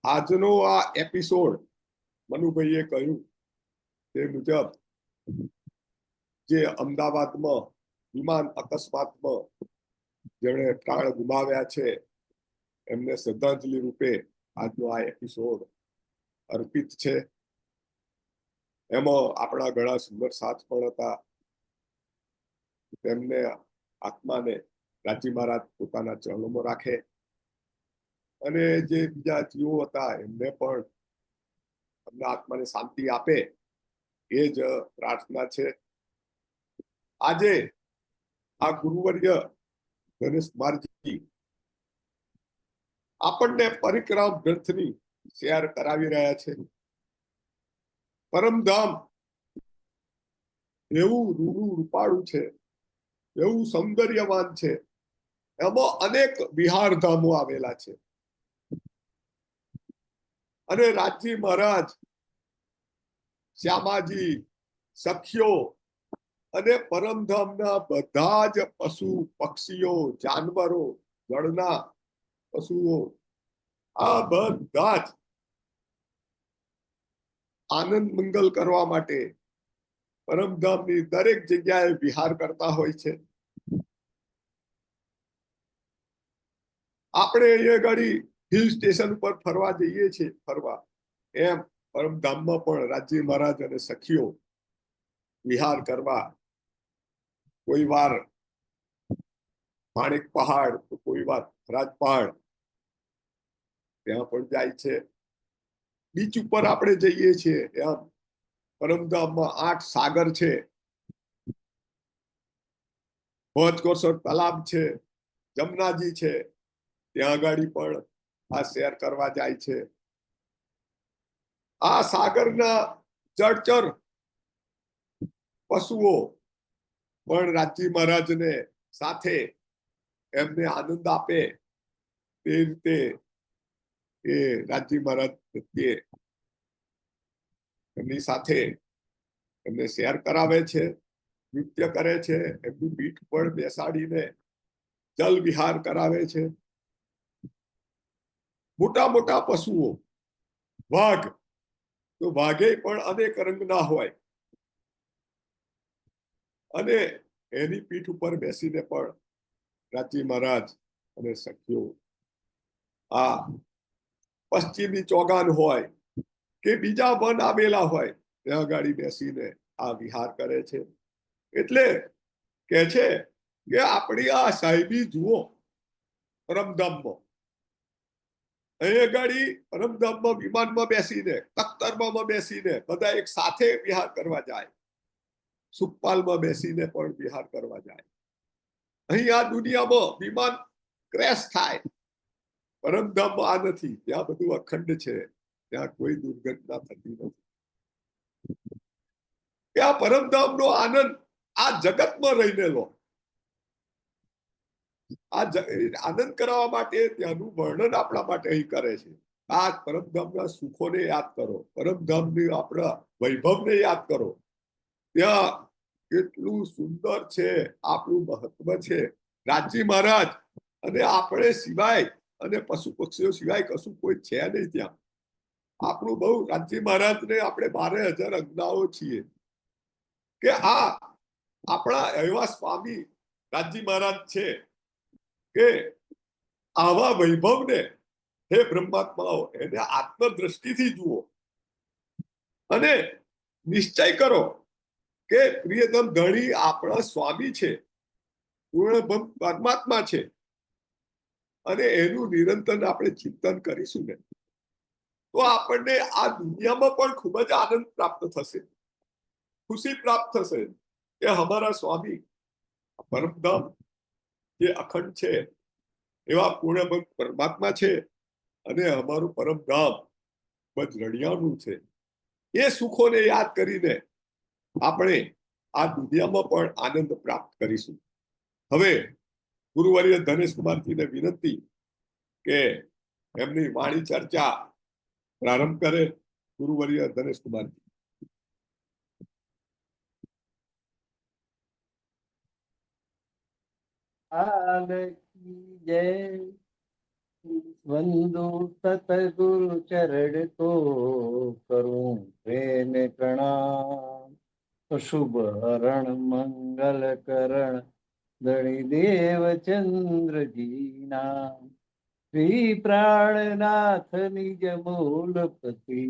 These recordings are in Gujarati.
આજનો આ એપિસોડ મનુભાઈએ કહ્યું તે મુજબ જે અમદાવાદમાં વિમાન અકસ્માતમાં જેમણે પ્રાણ ગુમાવ્યા છે એમને શ્રદ્ધાંજલિ રૂપે આજનો આ એપિસોડ અર્પિત છે. એમાં આપણા ઘણા સુંદર સાથ પણ હતા. તેમને આત્માને રાજી મહારાજ પોતાના ચરણોમાં રાખે અને જે બીજા જીવો હતા એમને પણ એમના આત્માને શાંતિ આપે એ જ પ્રાર્થના છે. આજે આ ગુરુવર્ય ગણેશ કુમારજી આપણને પરિક્રમ ગ્રંથની શેર કરાવી રહ્યા છે. પરમધામ એવું રૂડું રૂપાળું છે, એવું સૌંદર્યવાન છે. એમાં અનેક વિહાર ધામો આવેલા છે અને રાજજી મહારાજ, શ્યામાજી, સખીઓ અને પરમધામના બધા જ પશુ પક્ષીઓ, જાનવરો, જળના પશુઓ, આ બધા જ આનંદ મંગલ કરવા માટે પરમધામની દરેક જગ્યાએ વિહાર કરતા હોય છે. આપણે અહીંયા ગાડી હિલ સ્ટેશન ઉપર ફરવા જઈએ છીએ, ફરવા એમ પરમધામમાં પણ રાજજી મહારાજ અને સખીઓ વિહાર કરવા કોઈ વાર માણેક પહાડ તો કોઈ વાર રાજ પહાડ ત્યાં પણ જાય છે. બીચ ઉપર આપણે જઈએ છીએ એમ પરમધામમાં 8 સાગર છે, ભોજકોસર તલાબ છે, જમનાજી છે, ત્યાં આગળ પણ આ શેર કરવા જાય છે. આ સાગરના જળચર પશુઓ પણ રાજજી મહારાજને સાથે એમને આનંદ આપે તે રીતે એ રાજજી મહારાજ પ્રત્યે એમની સાથે એમને શેર કરાવે છે, નૃત્ય કરે છે, એમની પીઠ પર બેસાડીને જલ વિહાર કરાવે છે. મોટા મોટા પશુઓ, વાઘ, તો વાઘે પણ અનેક રંગના હોય અને એની પીઠ ઉપર બેસીને પણ રાજજી મહારાજ અને સખીઓ આ પશ્ચિમી ચોગાન હોય કે બીજા વન આવેલા હોય ત્યાં ગાડી બેસીને આ વિહાર કરે છે. એટલે કે છે કે આપણી આ સાહેબી જુઓ પરમધામમાં, અહીંયા ગાડી પરમધામમાં વિમાનમાં બેસીને, તખ્તરમાં બેસીને બધા એક સાથે વિહાર કરવા જાય, સુખપાલમાં બેસીને પણ વિહાર કરવા જાય. અહીં આ દુનિયામાં વિમાન ક્રેશ થાય, પરમધામમાં આ નથી. ત્યાં બધું અખંડ છે, ત્યાં કોઈ દુર્ઘટના થતી નથી. ત્યાં પરમધામનો આનંદ આ જગતમાં રહીને લો. આ આનંદ કરાવવા માટે ત્યાંનું વર્ણન આપણા માટે અહીં કરે છે. આ પરમધામના સુખોને યાદ કરો, પરમધામની આપણા વૈભવને યાદ કરો. ત્યાં કેટલું સુંદર છે, આપણું મહત્વ છે. રાજજી મહારાજ અને આપણે સિવાય અને પશુ પક્ષીઓ સિવાય કશું કોઈ છે નહીં ત્યાં. આપણું બહુ રાજજી મહારાજને આપણે 12,000 અજ્ઞાઓ છીએ કે આ આપણા એવા સ્વામી રાજજી મહારાજ છે કે આવા વૈભવને હે બ્રહ્માત્માઓ એને આત્મદ્રષ્ટિથી જુઓ અને નિશ્ચય કરો કે પ્રિયતમ ધણી આપણા સ્વામી છે, પૂર્ણ પરમાત્મા છે અને એનું નિરંતર આપણે ચિંતન કરીશું ને તો આપણને આ દુનિયામાં પણ ખૂબ જ આનંદ પ્રાપ્ત થશે, ખુશી પ્રાપ્ત થશે કે અમારા સ્વામી પરમધામ જે અખંડ છે એવા પૂર્ણ પરમાત્મા છે અને અમારું પરમધામ બજ રળિયાનું છે. એ સુખોને યાદ કરીને આપણે આ દુનિયામાં પણ આનંદ પ્રાપ્ત કરીશું. હવે ગુરુવર્ય ધનેશ કુમારજીને વિનંતી કે એમની વાણી ચર્ચા પ્રારંભ કરે. ગુરુવર્ય ધનેશ કુમારજી. જય વંદુ સતગુરુ ચરણ કો કરું પ્રેમ પ્રણામ. શુભ હરણ મંગલ કરણ ધણી દેવ ચંદ્રજી નામ. શ્રી પ્રાણનાથ નિજ મૂલપતિ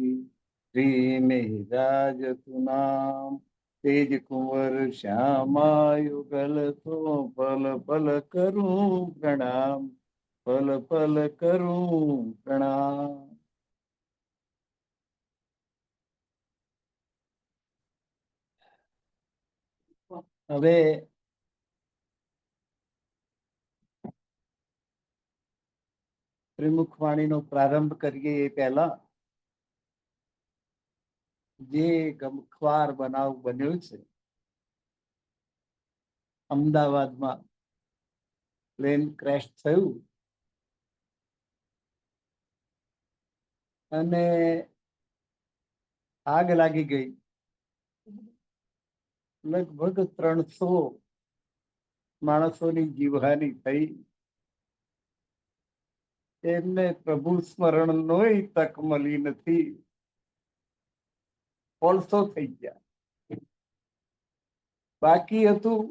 શ્રી મેઘરાજ નામ. તેજ કુંવર શ્યામાયુગલ તો પલ પલ કરું પ્રણામ. પલ પલ કરું પ્રણામ. હવે ત્રિમુખ વાણીનો પ્રારંભ કરીએ એ પહેલા જે ગમખ્વાર બનાવ બન્યો છે અમદાવાદમાં પ્લેન ક્રેશ થયું અને આગ લાગી ગઈ. લગભગ 300 માણસોની જીવહાની થઈ. એમને પ્રભુ સ્મરણ નોય તક મળી નથી. કોલસો થઈ ગયા. બાકી હતું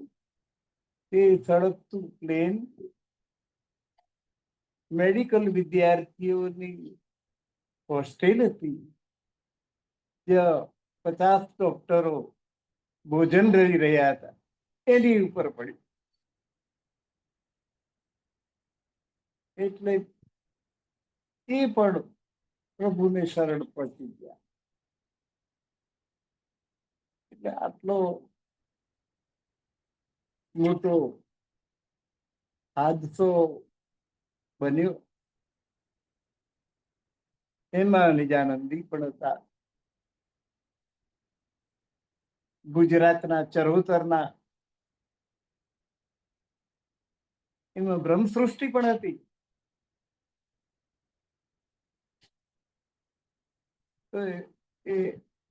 તે સળગતું પ્લેન મેડિકલ વિદ્યાર્થીઓની હોસ્ટેલ હતી, જ્યાં 50 ડોક્ટરો ભોજન રહી રહ્યા હતા, એની ઉપર પડી. એટલે એ પણ પ્રભુને શરણ પહોંચી ગયા. એટલે આટલો મોટો હાદસો બન્યો. એમાં નિજાનંદી પણ હતા. ગુજરાતના ચરોતરના એમાં બ્રહ્મ સૃષ્ટિ પણ હતી. તો એ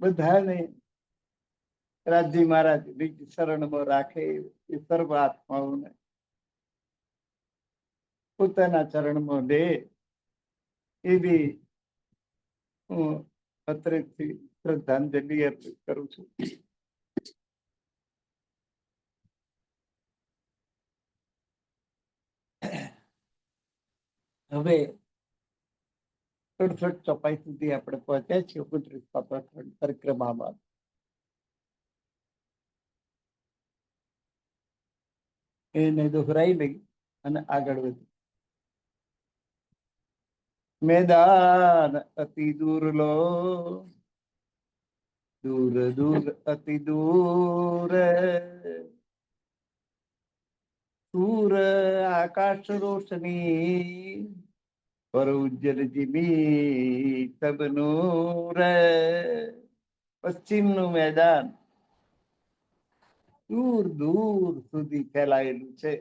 બધાને રાજજી મહારાજ નિજ શરણમાં રાખે. એ સર્વ આત્માઓને પોતાના ચરણમાં દે એવી હું અત્રેથી શ્રદ્ધાંજલિ અર્પિત કરું છું. હવે 67 ચોપાઈ સુધી આપણે પહોંચ્યા છીએ. 29 પરિક્રમામાં એને દોહરાઈ લઈ અને આગળ વધી. મેદાન અતિ દૂર લો, દૂર દૂર અતિ દૂર, સૂર આકાશ રોશની, પર ઉજ્જલ જીમી સબનું રે. પશ્ચિમનું મેદાન દૂર દૂર સુધી ફેલાયેલું છે.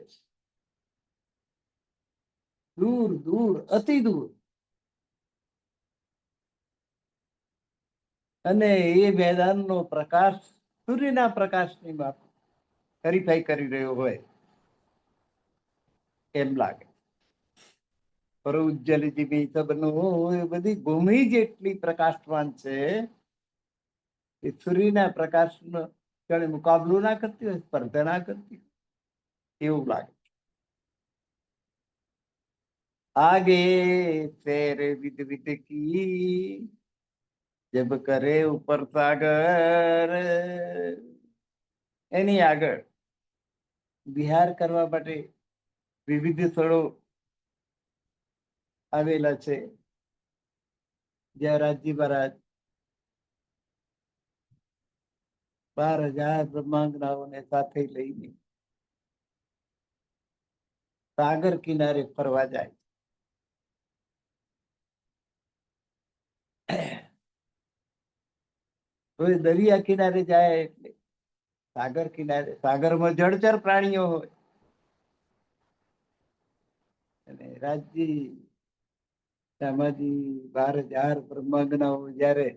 દૂર દૂર અતિ દૂર. અને એ મેદાનનો પ્રકાશ સૂર્યના પ્રકાશની વાત હરીફાઈ કરી રહ્યો હોય એમ લાગે. પર ઉજ્જલ જીમી સબનું, એ બધી ભૂમિ જેટલી પ્રકાશવાન છે. એ સૂર્યના પ્રકાશનો જાણે મુકાબલો ના કરતી હોય, સ્પર્ધા ના કરતી એવું લાગે. આગે શેર વિદ વિદ કી, જબ કરે ઉપર સાગર. એની આગળ વિહાર કરવા માટે વિવિધ સ્થળો આવેલા છે, જ્યાં રાજજી મહારાજ 12,000 બ્રહ્માંગનાઓને સાથે લઈને સાગર કિનારે ફરવા જાય. તો એ દરિયા કિનારે જાય એટલે સાગર કિનારે, સાગરમાં જળચર પ્રાણીઓ હોય. અને રાજજી શામાજી 12,000 બ્રહ્માંગનાઓ જયારે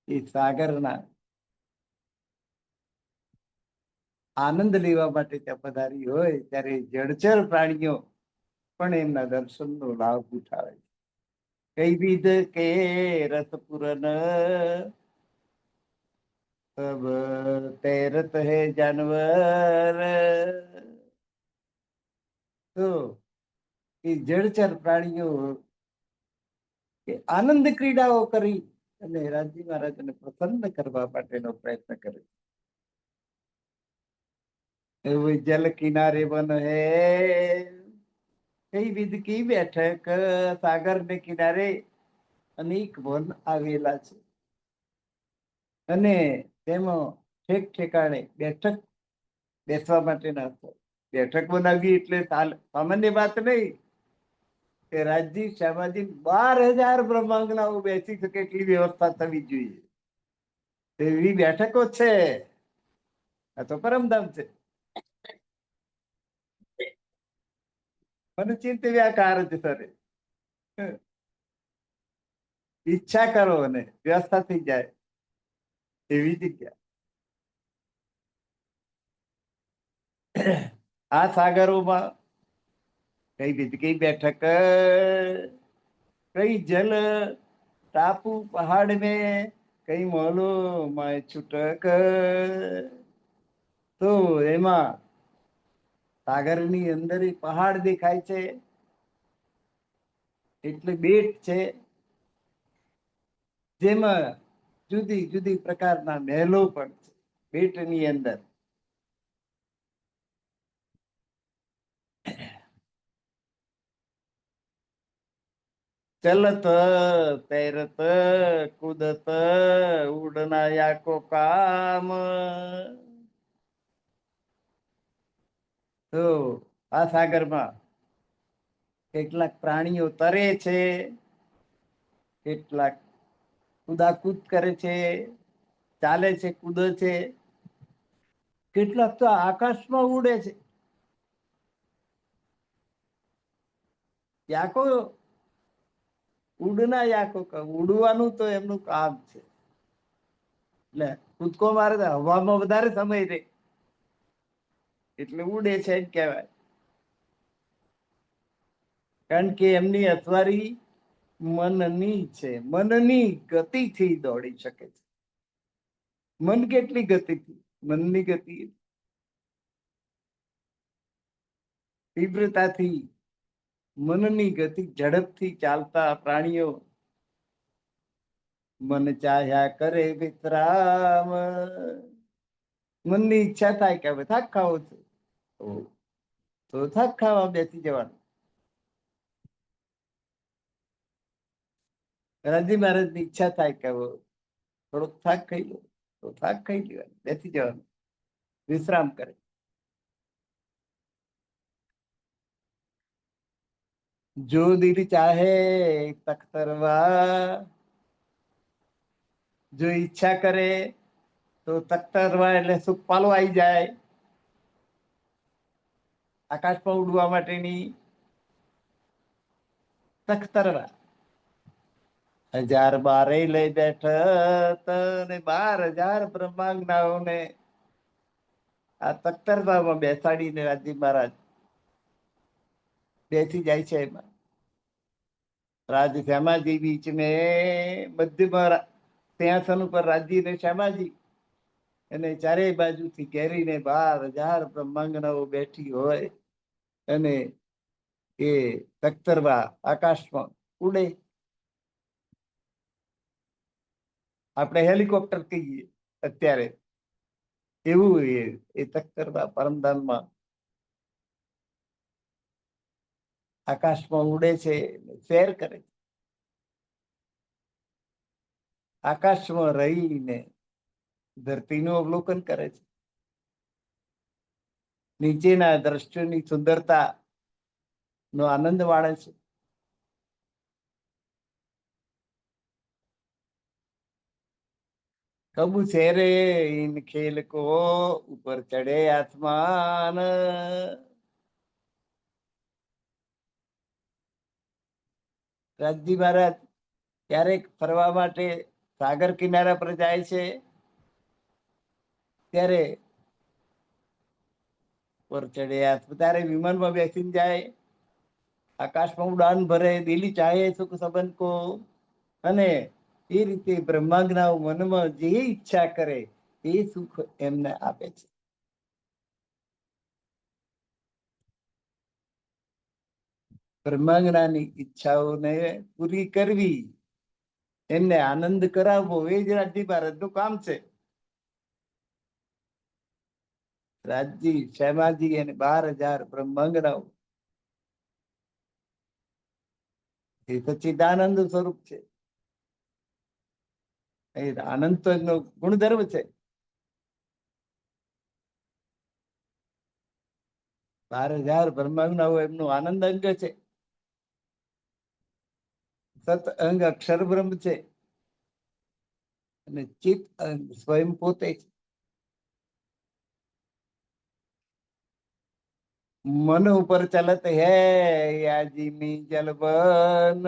એ સાગરના આનંદ લેવા માટે ત્યાં પધારી હોય, ત્યારે જળચર પ્રાણીઓ પણ એમના દર્શનનો લાભ ઉઠાવે છે. કઈ વિધ કે રસ પૂરન સબ તૈરત હે જાનવર. તો એ જળચર પ્રાણીઓ કે આનંદ ક્રીડાઓ કરી અને રાજી મહારાજને પ્રસન્ન કરવા માટેનો પ્રયત્ન કરે. એવું જલ કિનારે બન હે કઈ વિધ કી બેઠક. સાગર ને કિનારે અનેક વન આવેલા છે અને તેમાં ઠેક ઠેકાણે બેઠક બેસવા માટેના બેઠક બનાવી એટલે સામાન્ય વાત નહીં કે રાજજી શ્યામાજી 12,000 બ્રહ્માંગનાઓ બેસી શકે એટલી વ્યવસ્થા થવી જોઈએ. એવી બેઠકો છે. આ તો પરમધામ છે. મને ચિંત વ્યાકાર જ સરે ઈચ્છા કરો અને વ્યવસ્થા થઈ જાય એવી જગ્યા. આ સાગરોમાં કઈ વિધ કઈ બેઠક કઈ જલ ટાપુ પહાડ में કઈ મોલો માય છૂટક. તો એમાં સાગરની અંદર પહાડ દેખાય છે એટલે બેટ છે જેમાં જુદી જુદી પ્રકારના મહેલો પણ છે બેટની અંદર. ચલત તૈરત કુદત ઉડના યાકો કામ. તો આ સાગરમાં કેટલાક પ્રાણીઓ તરે છે, કેટલાક કુદાકૂદ કરે છે, ચાલે છે, કૂદે છે, કેટલાક તો આકાશમાં ઉડે છે. યાકો ઉડના યાકો ઉડવાનું તો એમનું કામ છે. એટલે કૂદકો મારે હવામાં વધારે સમય રહે એટલે ઉડે છે એમ કહેવાય. કારણ કે એમની અથવારી મનની છે. મનની ગતિથી દોડી શકે છે. મન કેટલી ગતિથી? મનની ગતિ તીવ્રતાથી મનની ગતિ ઝડપથી ચાલતા પ્રાણીઓ મન ચાહ્યા કરે વિશ્રામ. મનની ઈચ્છા થાય કે હવે થાક ખાવો છે તો થાક ખાવા બેસી જવાનું. રાજી મહારાજની ઈચ્છા થાય કે થોડોક થાક ખાઈ લો તો થાક ખાઈ લેવાનું, બેસી જવાનું, વિશ્રામ કરે. જો દિલ ચાહે તખ્તરવા, જો ઈચ્છા કરે તો તખ્તરવા એટલે સુખપાલો આવી જાય આકાશમાં ઉડવા માટેની તખ્તરવા. 1000 બારે લઈ બેઠ ને 12,000 બ્રહ્માંગનાઓને આ તખ્તરવામાં બેસાડીને રાજી મહારાજ બેસી જાય છે. એમાં રાજ શ્યામાજી બીચ મેં મધ્યમાં સિંહાસન ઉપર રાજી ને શ્યામાજી અને ચારેય બાજુથી ઘેરીને 12,000 બ્રહ્માંગનાઓ બેઠી હોય અને એ તખ્તરવા આકાશમાં ઉડે. આપણે હેલિકોપ્ટર કહીએ અત્યારે એવું એ તખ્તરવા પરમધામમાં આકાશમાં ઉડે છે, શેર કરે છે. આકાશમાં રહીને ધરતીનું અવલોકન કરે છે. નીચેના દ્રશ્યોની સુંદરતા નો આનંદ માણે છે. કબ શેરે ઇન ખેલ કો ઉપર ચડે આસમાન. રાજજી મહારાજ ક્યારેક ફરવા માટે સાગર કિનારા પર જાય છે ત્યારે પર ચડ્યા ત્યારે વિમાનમાં બેસીને જાય આકાશમાં ઉડાન ભરે, દિલી ચાહે સુખ સંબંધ કો, અને એ રીતે બ્રહ્માંગના મનમાં જે ઈચ્છા કરે એ સુખ એમને આપે છે. બ્રહ્માંગનાની ઈચ્છાઓને પૂરી કરવી, એમને આનંદ કરાવવો, એ જ રાજ્ય ભારતનું કામ છે. રાજજી, શ્યામાજી અને 12,000 બ્રહ્માંગનાઓ એ સચ્ચિદાનંદ સ્વરૂપ છે. એ આનંદ તો એમનો ગુણધર્મ છે. 12,000 બ્રહ્માંગનાઓ એમનો આનંદ અંગ છે. સત અંગ અક્ષર બ્રહ્મ છે અને ચિત્ત અંગ સ્વયં પોતે છે. મન ઉપર ચલત હે યાજીમી જલબન,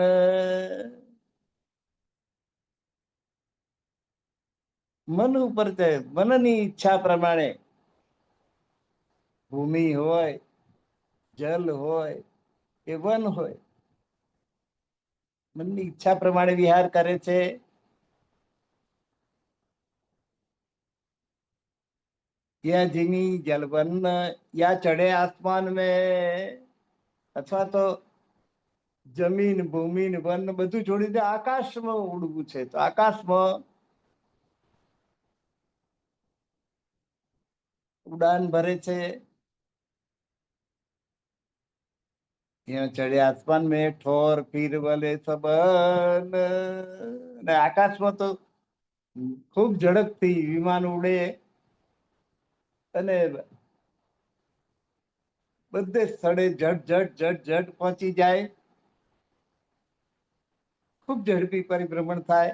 મન ઉપર છે. મનની ઈચ્છા પ્રમાણે ભૂમિ હોય, જલ હોય કે વન હોય, મનની ઈચ્છા પ્રમાણે વિહાર કરે છે. या जिमी जलवन, या चढ़े आसमान में, અથવા તો જમીન, ભૂમિ, વન બધું છોડી દે, આકાશમાં ઉડવું છે તો આકાશમાં ઉડાન ભરે છે. यहाँ चढ़े आसमान में ठोर फिर वाले सबन, અને આકાશમાં તો ખૂબ ઝડપથી વિમાન ઉડે અને બધે સ્થળે ઝટ ઝટ ઝટ ઝટ પહોંચી જાય, ખૂબ ઝડપી પરિભ્રમણ થાય.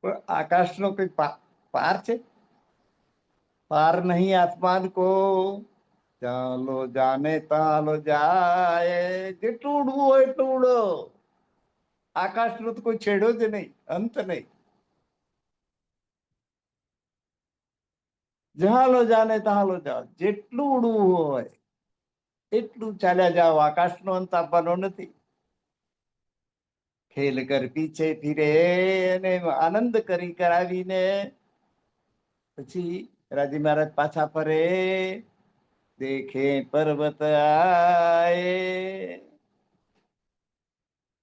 પણ આકાશનો કોઈ પાર છે? પાર નહીં આસમાન કો, ચાલો જાને તાલો જાય. જેટલું ઉડવું હોય એટલું ઉડો. આકાશનો તો કોઈ છેડો જ નહીં, અંત નહીં. જહાં લો જાને તહાં લો જાઓ, જેટલું ઉડવું હોય એટલું ચાલ્યા જાઓ. આકાશનો અંત આપવાનો નથી. ખેલ કર પીછે ફિરે, અને આનંદ કરી કરાવીને પછી રાજી મહારાજ પાછા ફરે. દેખે પર્વત આયે,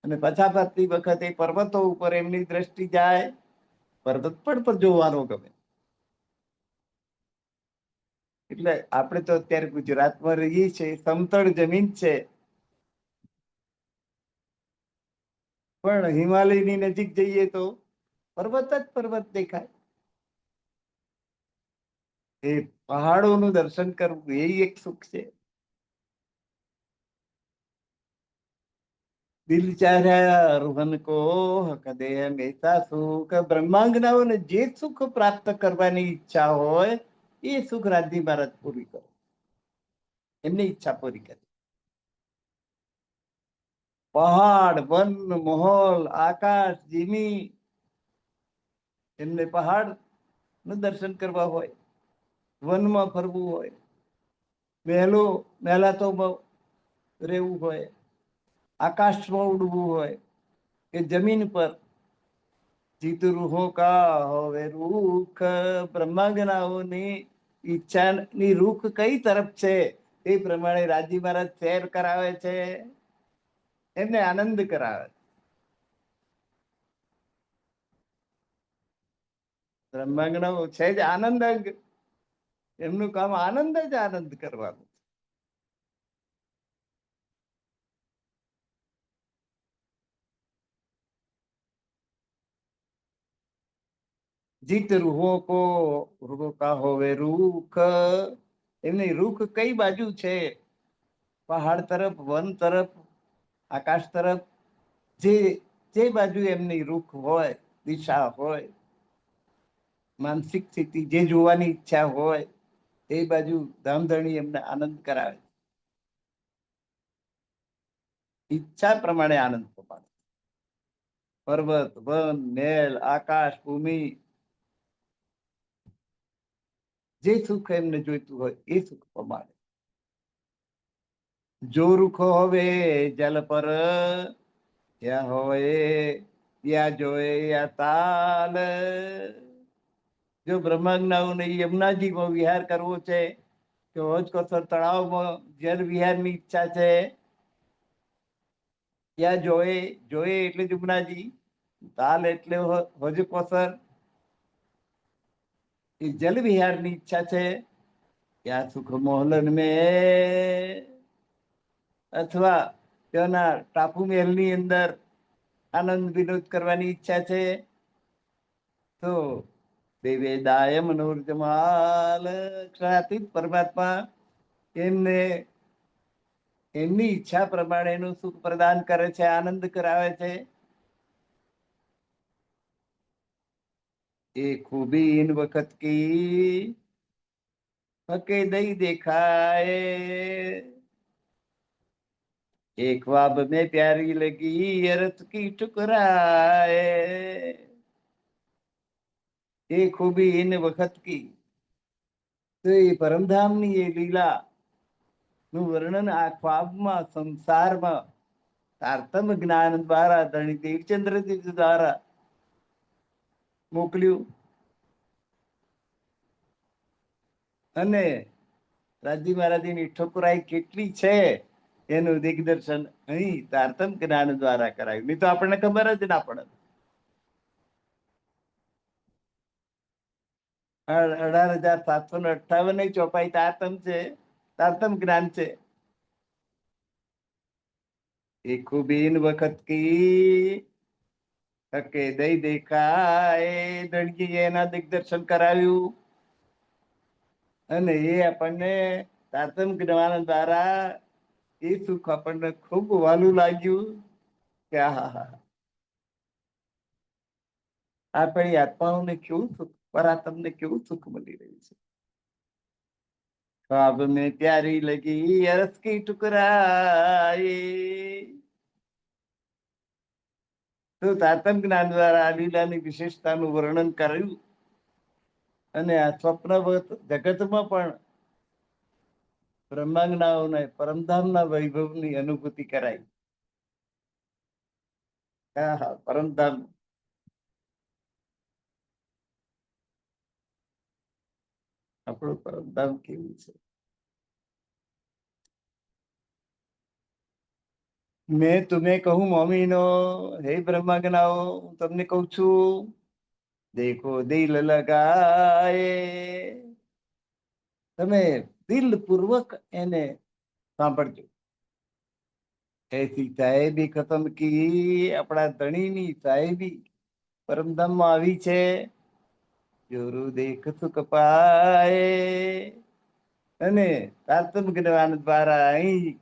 અને પાછા ફરતી વખતે પર્વતો ઉપર એમની દ્રષ્ટિ જાય. પર્વત પર જોવાનો ગમે. એટલે આપણે તો અત્યારે ગુજરાતમાં રહીએ છીએ, સમતળ જમીન છે, પણ હિમાલયની નજીક જઈએ તો પર્વત જ પર્વત દેખાય. એ પહાડોનું દર્શન કરવું એ એક સુખ છે. દિલ ચાહ્યા રોહન કો કદે હંમેશા સુખ, બ્રહ્માંગનાઓને જે સુખ પ્રાપ્ત કરવાની ઈચ્છા હોય એ સુખ રાજ્ય મહારાજ પૂરી કરે, એમની ઈચ્છા પૂરી કરે. પહાડ, વન, મહોલ, આકાશ, જીમી, એમને પહાડ નું દર્શન કરવા હોય, વનમાં ફરવું હોય, મહેલાતો રહેવું હોય, આકાશમાં ઉડવું હોય કે જમીન પર. જીત રૂહો કા હોવે રૂખ, બ્રહ્માંગનાઓની ઈચ્છાની રૂખ કઈ તરફ છે એ પ્રમાણે રાજી મહારાજ શેર કરાવે છે, એમને આનંદ કરાવે. બ્રહ્માંગનાઓ છે જ આનંદ અંગ, એમનું કામ આનંદ જ આનંદ કરવાનું. જીત રૂહો કો રૂહો કા હોવે રૂખ, એમની રૂખ કઈ બાજુ છે? પહાડ તરફ, વન તરફ, આકાશ તરફ. જે બાજુ એમની રૂખ હોય, દિશા હોય, માનસિક સ્થિતિ જે જોવાની ઈચ્છા હોય એ બાજુ ધામધણી એમને આનંદ કરાવે. ઈચ્છા પ્રમાણે આનંદ પામે. પર્વત, વન, મેલ, આકાશ, ભૂમિ, જે સુખ એમને જોઈતું હોય એ સુખ પ્રમાણે. જો રૂખો હવે જલ પર, યા હોય યા જોએ યા તાલ. જો બ્રહ્માંગનાઓને યમુનાજીમાં વિહાર કરવો છે કે હોજ કોસર તળાવમાં જલ વિહારની ઈચ્છા છે, યા જોએ, જોએ એટલે જમનાજી, તાલ એટલે હોજ કોસર, એ જલ વિહારની ઈચ્છા છે, યા સુખ મોહલન મેં, અથવા તેના ટાપુ મહેલની અંદર આનંદ વિનોદ કરવાની ઈચ્છા છે, તો દેવે દાય મનોરજમાલ ક્ષણાતીત પરમાત્મા એમને એમની ઈચ્છા પ્રમાણેનું સુખ પ્રદાન કરે છે, આનંદ કરાવે છે. એ ખૂબી ઇન વખત કી હકે દઈ દેખાય, एक ख्वाब में प्यारी लगी अरथ की ठुकराए. એ ખૂબી ઇન વખત કી, તો એ પરમધામની એ લીલા નું વર્ણન આ ખ્વાબમાં સંસારમાં તારતમ જ્ઞાન દ્વારા ધણી દેવચંદ્રજી દ્વારા મોકલ્યું. અને રાજી મહારાજની ઠોકરાઈ કેટલી છે એનું દિગ્દર્શન અહીં તારતમ જ્ઞાન દ્વારા કરાયું. નહીં તો આપણને ખબર જ ના પડે. 18,758 ચોપાઈ તારતમ છે, તારતમ જ્ઞાન છે. એ ખૂબીન વખત કી હકે દઈ દેખાય, દણજી એના દિગ્દર્શન કરાવ્યું. અને એ આપણને તારતમ જ્ઞાન દ્વારા એ સુખ આપણને ખૂબ વાલું લાગ્યું કે આહા, આપણી આત્માઓને કેવું સુખ, પરાત્મને કેવું સુખ મળી રહ્યું છે. ખ્વાબ મેં પ્યારી લગી અરસ કી ટુકરાઈ. તો તારતમ જ્ઞાન દ્વારા આ લીલાની વિશેષતાનું વર્ણન કર્યું. અને આ સ્વપ્ન જગતમાં પણ બ્રહ્માંગનાઓને પરમધામના વૈભવની અનુભૂતિ કરાઈ. આહા, પરમધામ આપણું પરમધામ કેવું છે. મેં તુમે કહું મોમીનો, હે બ્રહ્માંગનાઓ, હું તમને કહું છું, દેખો દિલ લગાએ, તમે દિલ પૂર્વક એને સાંભળજો. એથી સાહેબી ખતમ કી, આપણા ધણીની સાહેબી પરમધામમાં આવી છે. જોરુ દેખ સુખ પાય, અને તારતમ જ્ઞાન દ્વારા અહીં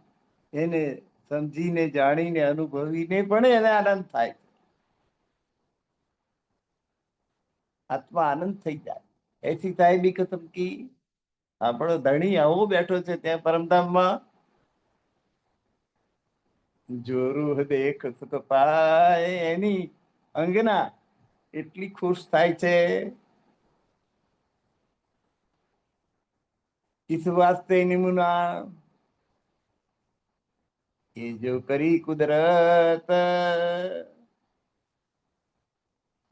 એને સમજીને જાણીને અનુભવીને પણ એને આનંદ થાય, આત્મા આનંદ થઈ જાય. એથી સાહેબી ખતમ કી, આપણો ધણી આવો બેઠો છે ત્યાં પરમધામમાં. જોરું દેખ સુખ પાય, એની અંગના એટલી ખુશ થાય છે. इस वास्ते निमुना, ये जो करी कुदरत,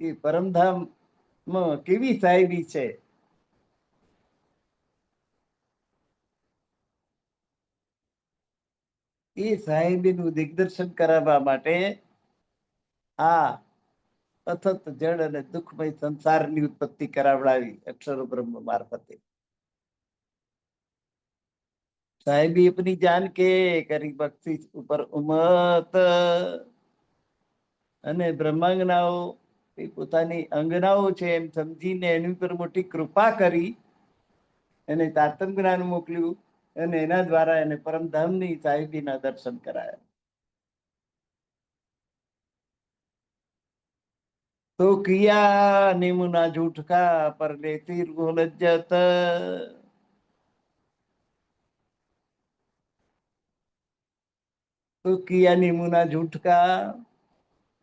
એ પરમધામ કેવી સાહેબી છે. એ સાહેબીનું દિગ્દર્શન કરાવવા માટે આ અથત જળ અને દુઃખમય સંસારની ઉત્પત્તિ કરાવડાવી અક્ષરો બ્રહ્મ મારફતે. સાહેબી अपनी જાન કે કરી બક્ષિસ ઉપર ઉમત, અને બ્રહ્માંગનાઓ એ પોતાની અંગનાઓ છે એમ સમજીને એની ઉપર મોટી કૃપા કરી એને તારતમ જ્ઞાન મોકલ્યું, અને એના દ્વારા એને પરમધામની સાહેબીના દર્શન કરાયા. તો કિયા નિમુના જૂઠકા પર લેતી લજ્જત, તો કિયા નિમુના જૂઠકા,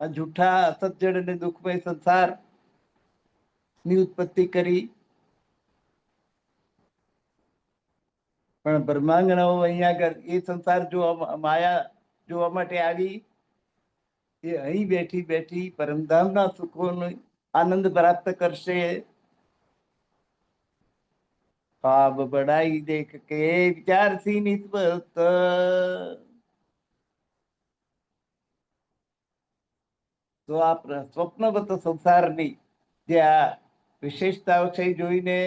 આ જૂઠા અસજ્જડ અને દુઃખમય સંસાર ની ઉત્પત્તિ કરી. પણ બ્રહ્માંગણાઓ અહીંયા આગળ એ સંસાર જોવા, માયા જોવા માટે આવી, એ અહીં બેઠી બેઠી પરમધામના સુખોનો આનંદ પ્રાપ્ત કરશે. ખ્વાબ બડાઈ દેખ કે વિચારથી નિસ્બત, તો આ સ્વપ્નવત સંસારની જે આ વિશેષતાઓ છે એ જોઈને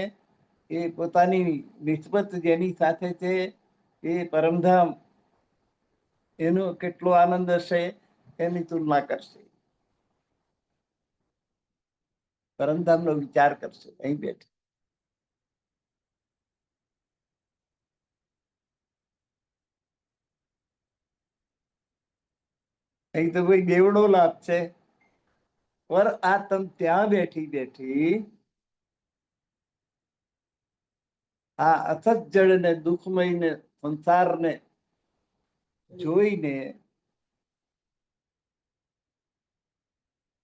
એ પોતાની નિસ્બત જેની સાથે છે એ પરમધામ, એનો કેટલો આનંદ હશે એની તુલના કરશે, પરમધામનો વિચાર કરશે અહીં બેઠે. અહીં તો કોઈ દેવડો લાભ છે, પર આ તમ ત્યાં બેઠી બેઠી આ અસત જળને, દુઃખમયને, સંસારને જોઈને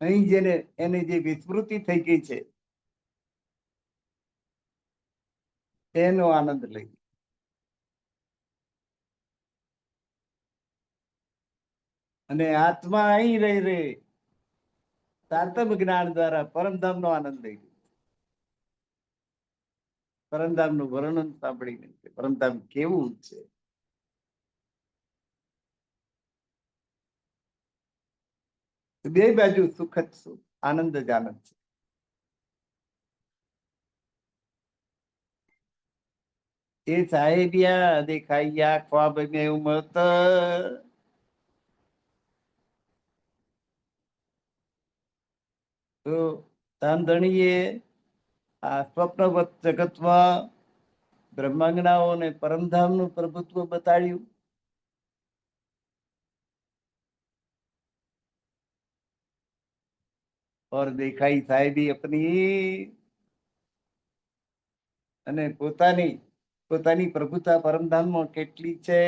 અહીં જેને એને જે વિસ્મૃતિ થઈ ગઈ છે એનો આનંદ લઈ. અને આત્મા અહીં રહી રહે તારતમ જ્ઞાન દ્વારા પરમધામનો આનંદ લઈ. પરમધામનું વર્ણન સાંભળીને પરમધામ કેવું છે, બે બાજુ સુખ જ સુખ, આનંદ જ આનંદ છે. એ સાહેબિયા દેખાયા ખ્વાબ में उमत, તો ધામધણીએ આ સ્વપ્નવત જગતમાં બ્રહ્માંગનાઓ અને પરમધામનું પ્રભુત્વ બતાડ્યું. और દેખાઈ સાહેબી અપની, અને પોતાની પ્રભુતા પરમધામમાં કેટલી છે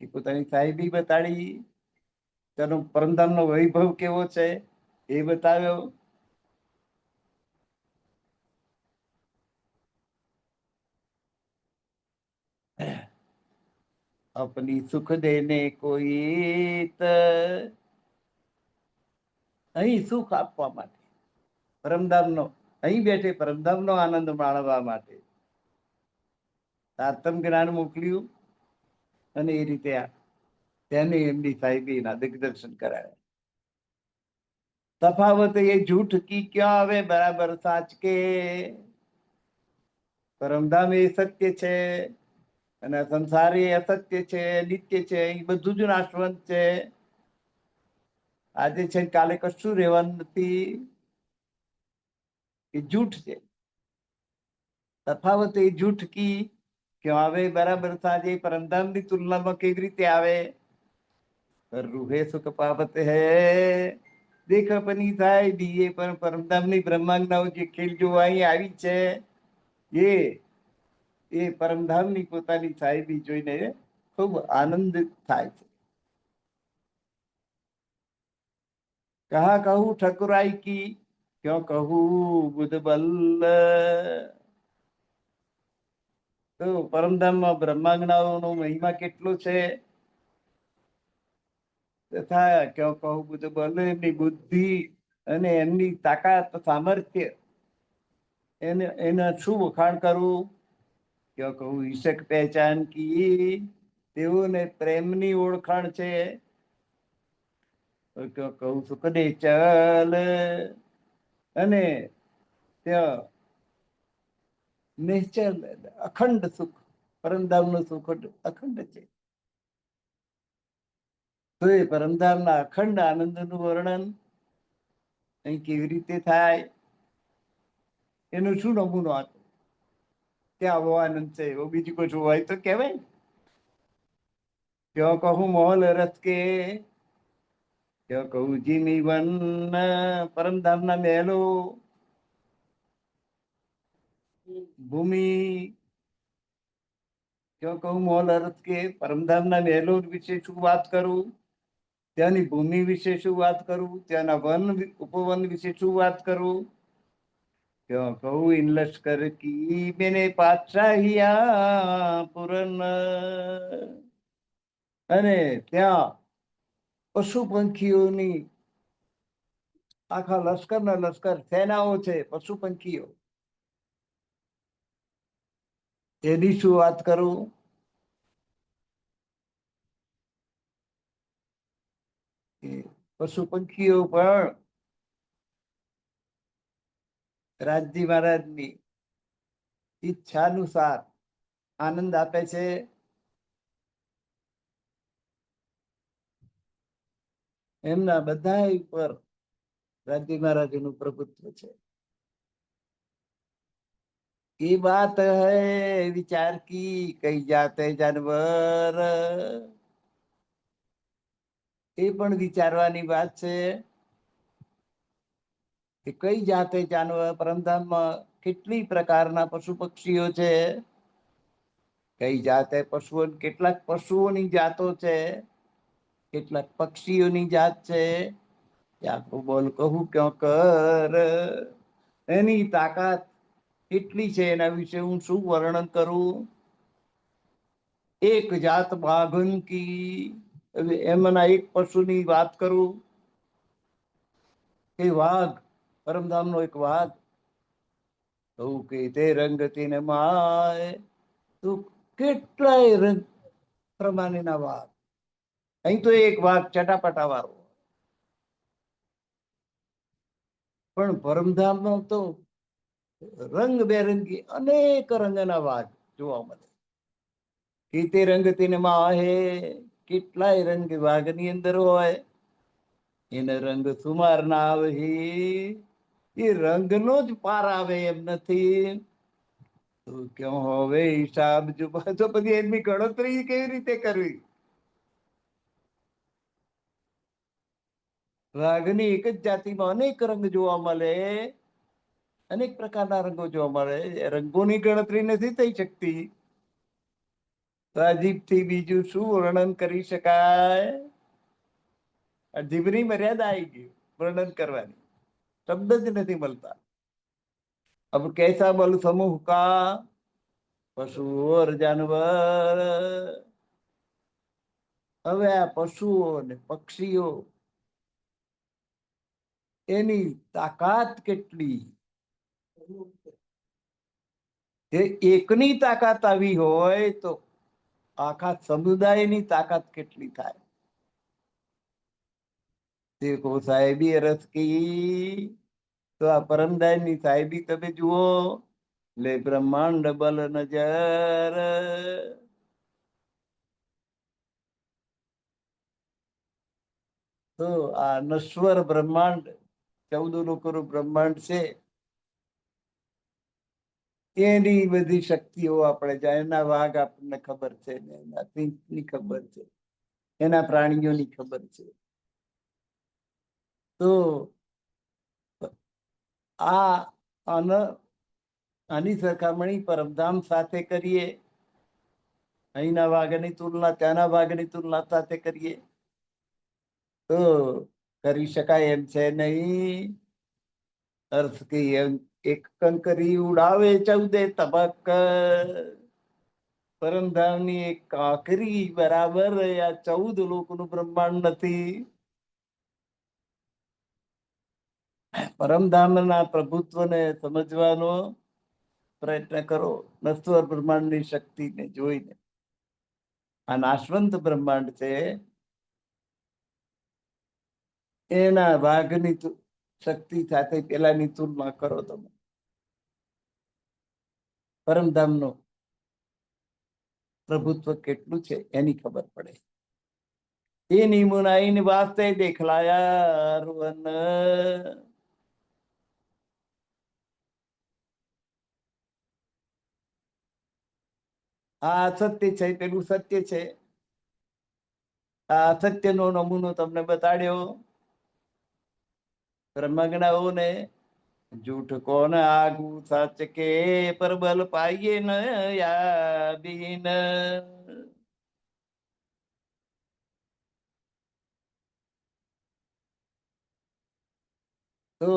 એ પોતાની સાહેબી બતાડી. તેનો પરમધામનો વૈભવ કેવો છે એ બતાવ્યો. अपनी सुख देने કોઈ, અહીં સુખ આપવા માટે પરમધામનો, અહીં બેઠે પરમધામનો આનંદ માણવા માટે તારતમ જ્ઞાન મોકલ્યું, અને એ રીતે તેને એમની સાહેબીના દિગ્દર્શન કરાયા. તફાવત એ झूठ की ક્યાં આવે બરાબર સાચ કે, પરમધામ એ સત્ય છે અને સંસાર એ અસત્ય છે, નિત્ય છે, એ બધું જ નાશવંત છે. આજે છે કાલે કશું રહેવાનું નથી, એ જૂઠ છે. તફાવત એ झूठ की ક્યાં આવે બરાબર સાચે, પરમધામની તુલનામાં કેવી રીતે આવે. રૂહે સુખ પાવત હૈ દેખ અપની સાહેબી, એ પણ પરમધામની બ્રહ્માંગનાઓ જે ખેલ જોવા અહીં આવી છે એ પરમધામની પોતાની સાહેબી જોઈને ખૂબ આનંદ થાય છે. કહા કહું ઠકરાઈ કી ક્યો કહું બુધ બલ, તો પરમધામમાં બ્રહ્માંગનાઓનો મહિમા કેટલો છે, તથા ક્યો કહું બુધ બલ, એમની બુદ્ધિ અને એમની તાકાત સામર્થ્ય, એના શું વખાણ કરું. ક્યો કહું ઈશક પહેચાન કી, તેઓને પ્રેમની ઓળખાણ છે. ક્યો કહું સુખ દે ચલ, અને ત્યાં નિશ્ચલ અખંડ સુખ, પરમધામનું સુખ અખંડ છે. તો એ પરમધામના અખંડ આનંદનું વર્ણન અહીં કેવી રીતે થાય, એનું શું નમૂનો આપો. ત્યાં આવો આનંદ છે એવો બીજું કશું હોય તો કહેવાય. ક્યો કહું મોહલ રસ કે, ક્યો કહું જીની વન, પરમધામના મહેલો, ભૂમિ, ક્યો કહું મોહલ રસ કે, પરમધામના મહેલો વિશે શું વાત કરું, ત્યાંની ભૂમિ વિશે શું વાત કરું, ત્યાંના વન ઉપવન વિશે શું વાત કરું. क्यों कहूँ इन लश्कर की मैंने पातशाहिया પૂરન અને ત્યાં પશુ પંખીઓની આખા લશ્કરના લશ્કર સેનાઓ છે, પશુ પંખીઓ. એની શું વાત કરું? પશુ પંખીઓ પણ રાજજી મહારાજની ઈચ્છાનુસાર આનંદ આપે છે. એમના બધા ઉપર રાજજી મહારાજનું પ્રભુત્વ છે. ये बात है विचार की कई जाते जानवर, એ પણ વિચારવાની વાત છે કે કઈ જાતે જાનવર પરમધામમાં કેટલી પ્રકારના પશુ પક્ષીઓ છે, કઈ જાતે પશુઓ, કેટલાક પશુઓની જાતો છે, કેટલાક પક્ષીઓની જાત છે. આખું બોલ કહું ક્યાં કર, એની તાકાત કેટલી છે એના વિશે હું શું વર્ણન કરું? એક જાત બાઘન કી, એમના એક પશુની વાત કરું. એ વાઘ, પરમધામનો એક વાઘ, કહું કે તે રંગ તીને માય, તો કેટલાય રંગ પ્રમાણેના વાઘ. અહીં તો એક વાઘ ચટાપટા વાળો, પણ પરમધામનો તો રંગબેરંગી અનેક રંગના વાઘ જોવા મળે. કીતે રંગ તીને માહે, કેટલાય રંગ વાઘની અંદર હોય. એને રંગ સુમાર ના આવે, એ રંગનો જ પાર આવે એમ નથી. તો ક્યાં હવે હિસાબ જો પછી એમની ગણતરી કેવી રીતે કરવી? વાઘની એક જ જાતિમાં અનેક રંગ જોવા મળે, અનેક પ્રકારના રંગો જોવા મળે. રંગોની ગણતરી નથી થઈ શકતી. તો આ જીભથી બીજું શું વર્ણન કરી શકાય? આ જીભની મર્યાદા આવી ગઈ વર્ણન કરવાની, શબ્દ જ નથી મળતા. अब कैसा बल समूह का पशु और जानवर, હવે આ પશુઓ અને પક્ષીઓ એની તાકાત કેટલી? એ એકની તાકાત આવી હોય તો આખા સમુદાયની તાકાત કેટલી થાય? દેખો સાહેબી અરસ કી, તો આ પરમદાયની સાહેબી તમે જુઓ. લે બ્રહ્માંડ બલ નજર, તો આ નશ્વર બ્રહ્માંડ, 14 લોકોનું બ્રહ્માંડ છે, એની બધી શક્તિઓ આપણે જાય. એના વાઘ આપણને ખબર છે, એના સિંહની ખબર છે, એના પ્રાણીઓની ખબર છે. તો આની સરખામણી પરમધામ સાથે કરીએ, અહીંના વાઘની તુલના ત્યાંના વાઘની તુલના સાથે કરીએ તો કરી શકાય એમ છે નહીં. અર્થ કે એક કંકરી ઉડાવે 14 તબક, પરમધામની એક કાંકરી બરાબર આ 14 લોકોનું બ્રહ્માંડ નથી. પરમધામના પ્રભુત્વને સમજવાનો પ્રયત્ન કરો, નશ્વર બ્રહ્માંડની શક્તિને જોઈને. આ નાશવંત બ્રહ્માંડ છે, એના વાઘની શક્તિ સાથે પેલાની તુલના કરો તમે. પરમધામનું પ્રભુત્વ કેટલું છે એની ખબર પડે. એ નિમુનાઈન વાસ્તે દેખલાયા રૂવન, આ અસત્ય છે, પેલું સત્ય છે. આ અસત્યનો નમૂનો તમને બતાડ્યો. બ્રહ્મજ્ઞાઓને झूठ कौन आगू सच के, पर बल पाइए न या बीन. તો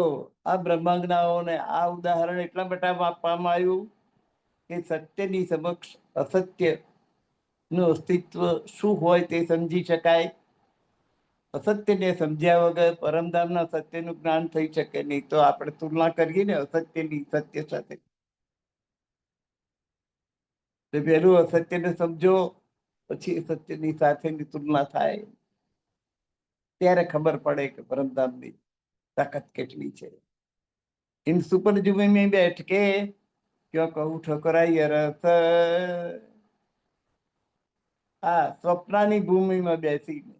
આ બ્રહ્માંગનાઓને આ ઉદાહરણ એટલા માટે આપવામાં આવ્યું કે સત્યની સમક્ષ અસત્ય નું અસ્તિત્વ શું હોય તે સમજી શકાય. અસત્યને સમજ્યા વગર પરમધામના સત્યનું જ્ઞાન થઈ શકે નહીં. તો આપણે તુલના કરીએ ને અસત્યની સત્ય સાથે. પહેલું અસત્યને સમજો, પછી સત્યની સાથેની તુલના થાય, ત્યારે ખબર પડે કે પરમધામની તાકાત કેટલી છે. इन सुपर जुमे में बैठ के क्यों कहूं ठोकराई रस, આ સ્વપ્નાની ભૂમિમાં બેસીને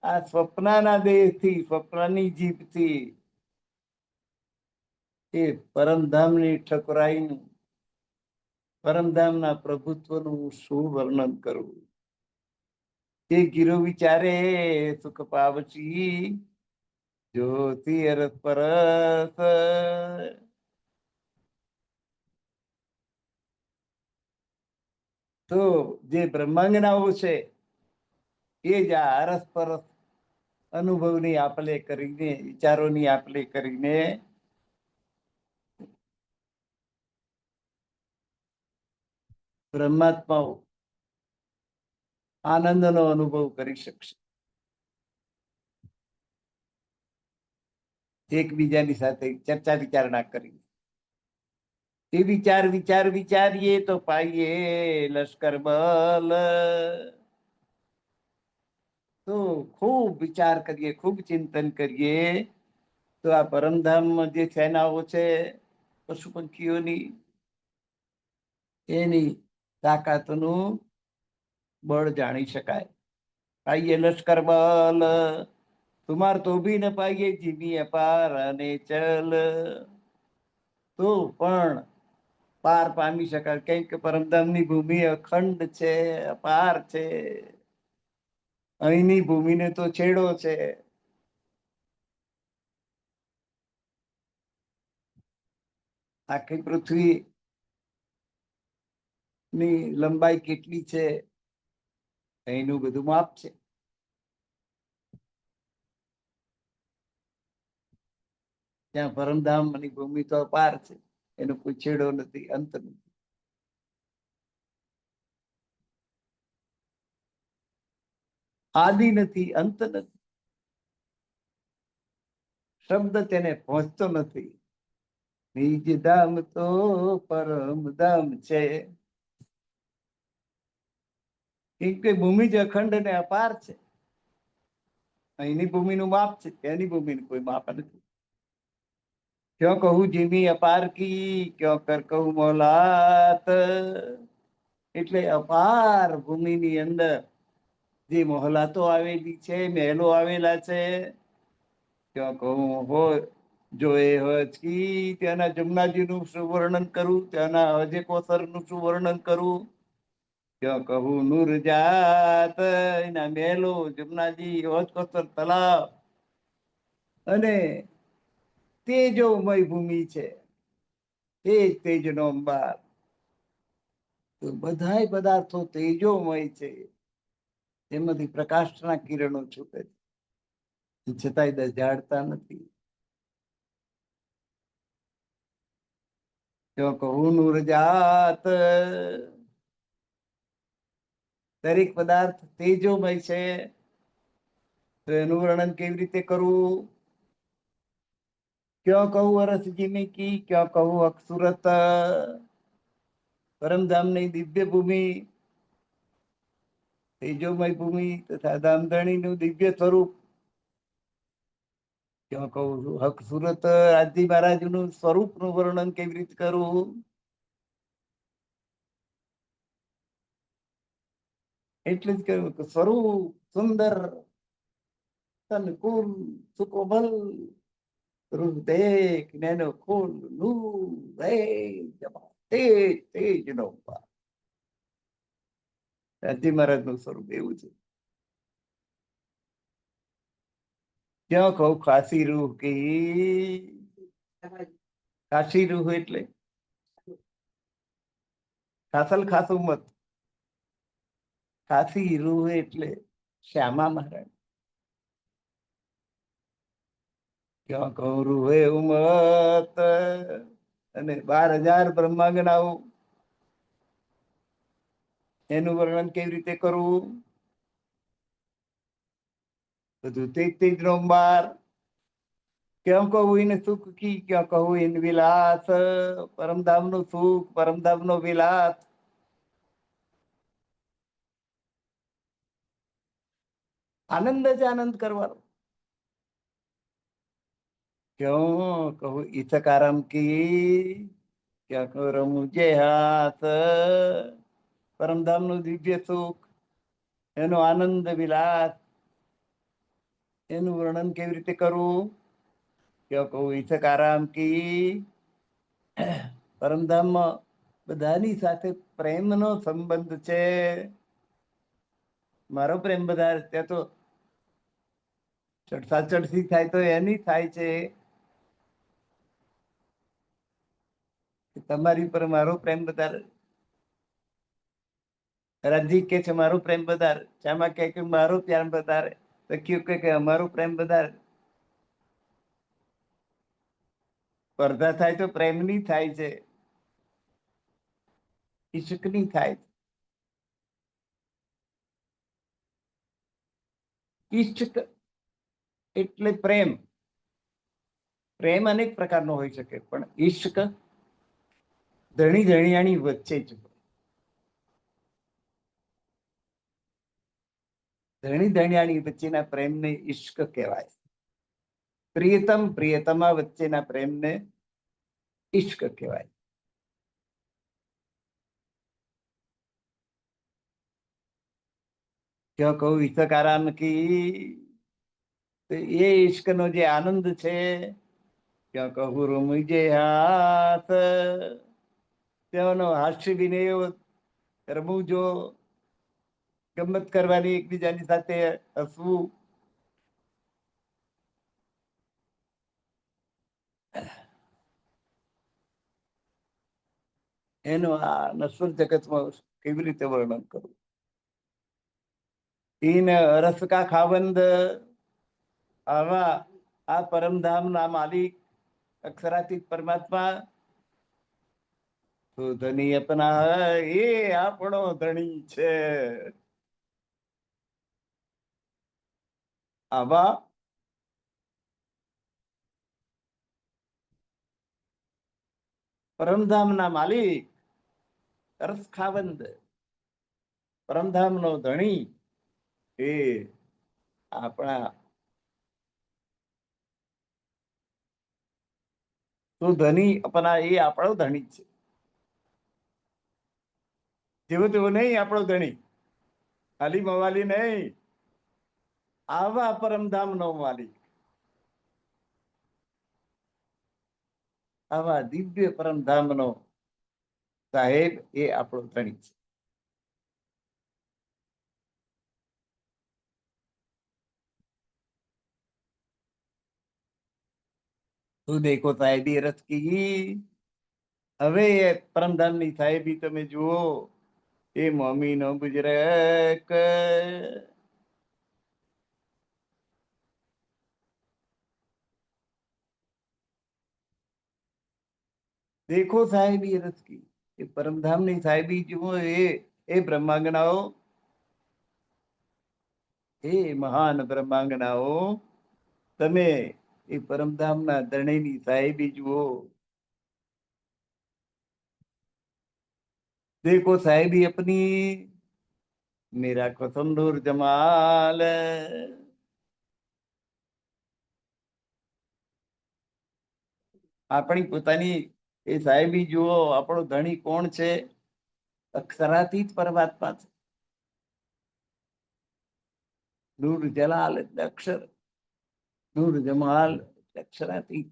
આ સ્વપ્નના દેહથી, સ્વપ્નની જીભથી એ પરમધામની ઠકરાઈનું, પરમધામના પ્રભુત્વનું શું વર્ણન કરવું. એ ગીરો વિચારે સુખ પાવશી જ્યોતિ અરસ પરસ. તો જે બ્રહ્માંગનાઓ છે એ જ આ અરસ પરસ અનુભવની આપલે કરીને, વિચારોની આપલે કરીને બ્રહ્માત્માઓ આનંદનો અનુભવ કરી શકશે, એકબીજાની સાથે ચર્ચા વિચારણા કરી. એ વિચાર વિચાર વિચારીએ તો પાઈએ લશ્કર બલ. તો ખૂબ વિચાર કરીએ, ખૂબ ચિંતન કરીએ તો આ પરમધામમાં જે સેનાઓ છે પશુ પંખીઓની, એની તાકાતનું બળ જાણી શકાય. પાઈએ લશ્કર બલ તુમાર તો ભી ન પાઈએ જીવી અપાર અને ચલ. તો પણ પાર પામી શકાય, કેમ કે પરમધામની ભૂમિ અખંડ છે, અપાર છે. અહીંની ભૂમિને તો છેડો છે. આખી પૃથ્વી ની લંબાઈ કેટલી છે અહીંનું બધું માપ છે. ત્યાં પરમધામની ભૂમિ તો અપાર છે, એનો કોઈ છેડો નથી, અંત નથી. આદિ નથી, અંત નથી, શબ્દ તેને પહોંચતો નથી. નિજ ધામ તો પરમ ધામ છે. કેમ કે ભૂમિ જ અખંડ ને અપાર છે. અહીંની ભૂમિનું માપ છે, ત્યાંની ભૂમિનું કોઈ માપ નથી. क्यों कहूं જીમી અપાર કી, ક્यों કર કહું મોલાત. એટલે અપાર ભૂમિની અંદર જે મોહલાતો આવેલી છે, મહેલો આવેલા છે, ક્યાં કહું હોય જો એ હજી ત્યાંના જમનાજીનું શું વર્ણન કરું, ત્યાંના હજે કોસરનું શું વર્ણન કરું. ક્યાં કહું નૂરજાત, એના મહેલો, જમનાજી, હોજ કોસર તલાવ અને તેજોમય ભૂમિ છે, તે તેજનો અંબાર. તો બધાય પદાર્થો તેજોમય છે, એમાંથી પ્રકાશના કિરણો છૂટે છે, છતાંય જાડતા નથી. ક્યાં કહું નૂરજાત, દરેક પદાર્થ તેજોમય છે, તો એનું વર્ણન કેવી રીતે કરવું. ક્યાં કહું અરસ જીમી કી, ક્યાં કહું અક્ષુરત. પરમધામની દિવ્ય ભૂમિ, તેજોમય ભૂમિ તથા ધામધણીનું દિવ્ય સ્વરૂપ. ક્યાં કહું હક સુરત, આજી મહારાજનું સ્વરૂપનું વર્ણન કેવી રીતે કરવું. એટલે જ કહ્યું કે સ્વરૂપ સુંદર, તનકુલ, સુકોમલ, રૂપ દેખ નેનો ખોલ નૂર રે જમા તેજ તેજનો અંબાર. રાજી મહારાજનું સ્વરૂપ એવું છે. ક્યાં કહું ખાસી રૂહ કી, ખાસી રૂહ એટલે ખાસલ ખાસું મત, ખાસી રૂહ એટલે શ્યામા મહારાજ. ક્યાં કૌરું હોય ઉમત અને 12,000 બ્રહ્માંગનાઓ એનું વર્ણન કેવી રીતે કરવું? બધું તેજ નો 12. ક્યાં કહું એને સુખ કી, ક્યાં કહું એને વિલાસ. પરમધામ નું સુખ, પરમધામ નો વિલાસ. આનંદ જ આનંદ કરવાનો. ક્યાં કહું ઈથકારામ કી, ક્યાં કહું રમું જે હાથ. પરમધામ નું દિવ્ય સુખ, એનો આનંદ વિલાસ, એનું વર્ણન કેવી રીતે કરવું? ક્યાં કહું ઈથકારામ કી, પરમધામમાં બધાની સાથે પ્રેમનો સંબંધ છે. મારો પ્રેમ બધા ત્યાં તો ચડસી થાય તો એની થાય છે. તમારી પર મારો પ્રેમ વધારે. રાજી કે છે મારો પ્રેમ વધારે, ચામાં કે મારો પ્રેમ વધારે, સખીઓ કે અમારો પ્રેમ વધારે. સ્પર્ધા થાય તો પ્રેમની થાય છે, ઈશ્કની થાય છે. ઈશ્ક એટલે પ્રેમ. પ્રેમ અનેક પ્રકારનો હોઈ શકે, પણ ઈશ્ક ધણી ધણિયાની વચ્ચે જ. ધણી ધણિયાની વચ્ચેના પ્રેમને ઈશ્ક કહેવાય. પ્રિયતમ પ્રિયતમા વચ્ચેના પ્રેમને ઈશ્ક કહેવાય. ક્યાં કહું ઈશકારામ કી, તો એ ઈશ્કનો જે આનંદ છે. ક્યાં કહું રમું જે હાથ, તેનો હાસ્ય વિનય રમવું, જો ગમત કરવાની, એકબીજાની સાથે હસવું. એનું આ નશ્વર જગતમાં કેવી રીતે વર્ણન કરવું? ઈન રસ કા ખાવંદ, આવા આ પરમધામ ના માલિક અક્ષરાતીત પરમાત્મા તો ધની અપના, એ આપણો ધણી છે. આવા પરમધામ ના માલિક, રસ ખાવંદ, પરમધામ નો ધણી, એ આપણા તો ધની અપના, એ આપણો ધણી છે. જેવો તેવો નહીં આપણો ધણી, ખાલી મવાલી નહીં, આવા પરમધામ નો માલિક, આવા દિવ્ય પરમધામ નો સાહેબ, એ આપણો ધણી છે. તું દેખો સાહેબી રસ કી, હવે એ પરમધામ ની સાહેબી તમે જુઓ. એ મમ્મી નો ગુજરક, દેખો સાહેબી રસ કી, એ પરમધામ ની સાહેબી જુઓ. એ બ્રહ્માંગનાઓ, એ મહાન બ્રહ્માંગનાઓ, તમે એ પરમધામ ના ધણીની સાહેબી જુઓ. देखो साहेबी अपनी, मेरा कसम नूर जमाल. આપણી પોતાની એ સાહેબી જુઓ. આપણો ધણી કોણ છે? અક્ષરાતીત પરમાત્મા છે. નૂર જલાલ એટલે અક્ષર, નૂર જમાલ અક્ષરાતીત.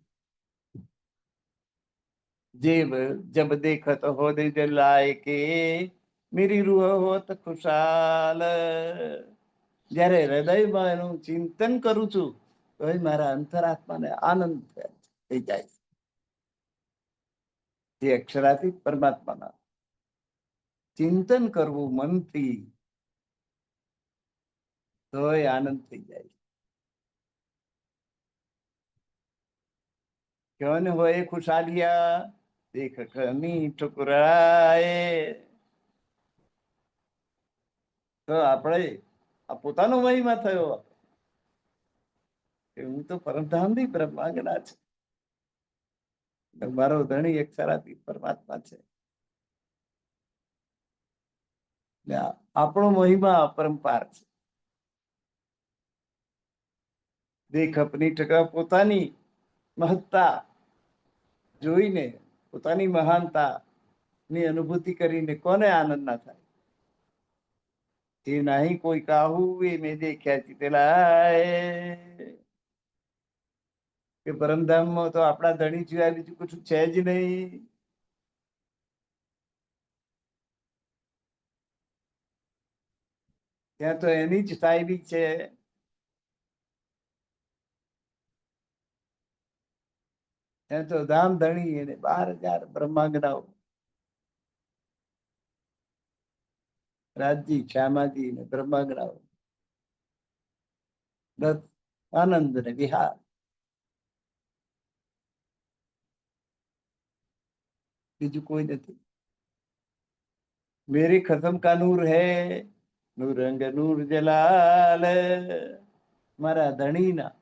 जब देखत हो दिल लाए के, मेरी रूह होत खुशाल. જ્યારે હૃદયમાં એનું ચિંતન કરું છું, તો મારા અંતરાત્માને આનંદ થઈ જાય. જે અક્ષરાતીત પરમાત્માના ચિંતન કરવું મનથી, તો આનંદ થઈ જાય. ક્યોં હોય ખુશાલિયા દેખ કમી ઠુકરાય. તો આપણે આ પોતાનો મહિમા થયો કે હું તો પરમધામની બ્રહ્માંગના છે, મારો ધણી એક સરાતી પરમાત્મા છે. આપણો મહિમા અપરંપાર છે. દેખ અપની ટકા પોતાની મહત્તા જોઈને, પોતાની મહાનતા ની અનુભૂતિ કરીને કોને આનંદ ના થાય? એ નહીં કોઈ કાહુ એ મેં દેખ્યા ચિતેલાય કે પરમધામમાં તો આપણા ધણી સિવાય બીજું કશું છે જ નહીં. ત્યાં તો એની જ સાહેબી છે. ત્યાં તો ધામ ધણી એને 12,000 બ્રહ્માંગનાઓ, રાજજી શ્યામાજી ને બ્રહ્માંગનાઓ, બસ આનંદ ને વિહાર. બીજું કોઈ નથી. મેરે ખસમ કા નૂર હૈ, નૂર રંગ નૂર જલાલ. મારા ધણીના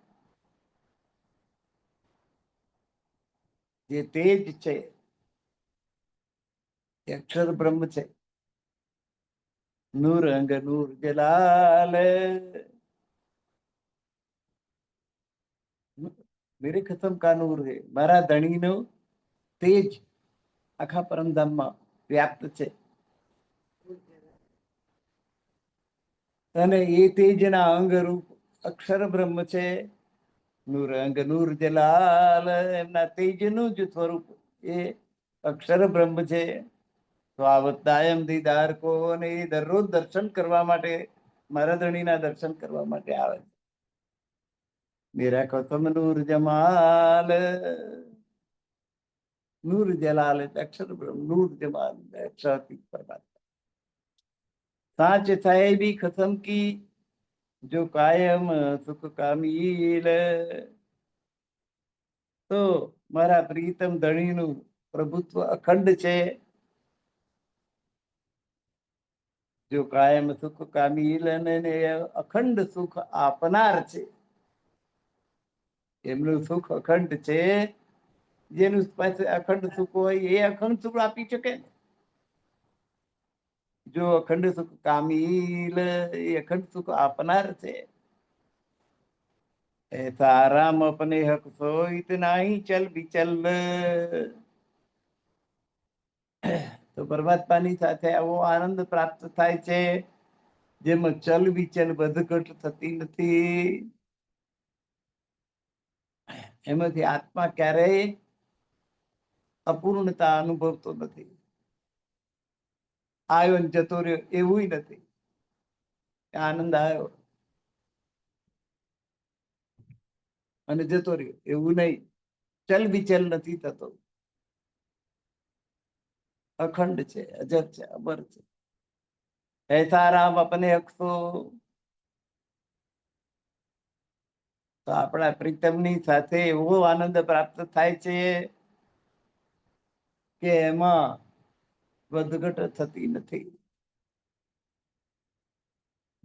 જે તેજ છે એ અક્ષર બ્રહ્મ છે. નૂર અંગ નૂર જલાલ. મેરે ખસમ કા નૂર હે, મારા ધણીનો તેજ આખા પરમધામમાં વ્યાપ્ત છે. અને એ તેજના અંગ રૂપ અક્ષર બ્રહ્મ છે. નૂર અંગ નૂર જલાલ, એમના તેજનું જ સ્વરૂપ એ અક્ષર બ્રહ્મ છે. તો આવત દાયમ દીદાર કો, અને એ દરરોજ દર્શન કરવા માટે, મારા ધણીના દર્શન કરવા માટે આવે. મેરા કસમ નૂર જમાલ. નૂર જલાલ અક્ષર બ્રહ્મ, નૂર જમાલ અક્ષર પરમાત્મા. સાચ સાહેબી ખસમ કી જો કાયમ સુખ કામીલ. તો મારા પ્રીતમ ધણીનું પ્રભુત્વ અખંડ છે. જો કાયમ સુખ કામીલ, અને અખંડ સુખ આપનાર છે. એમનું સુખ અખંડ છે. જેનું પાસે અખંડ સુખ હોય એ અખંડ સુખ આપી શકે. જો અખંડ સુખ કામીલ, એ અખંડ સુખ આપનાર છે. ऐसा आराम अपने हक सोई इतना ही चल विचल. તો પરમાત્માની સાથે આવો આનંદ પ્રાપ્ત થાય છે, જેમાં ચલ વિચલ વધઘટ થતી નથી. એમાંથી આત્મા ક્યારેય અપૂર્ણતા અનુભવતો નથી. આવ્યો ને જતો રહ્યો એવું નથી. આનંદ આવ્યો અને જતો રહ્યો એવું નહીં. ચલ વિચલ નથી થતો, અખંડ છે, અજર છે, અમર છે. ऐसा राम अपने अक्सो. તો આપણા પ્રીતમની સાથે એવો આનંદ પ્રાપ્ત થાય છે કે એમાં વધઘટ થતી નથી.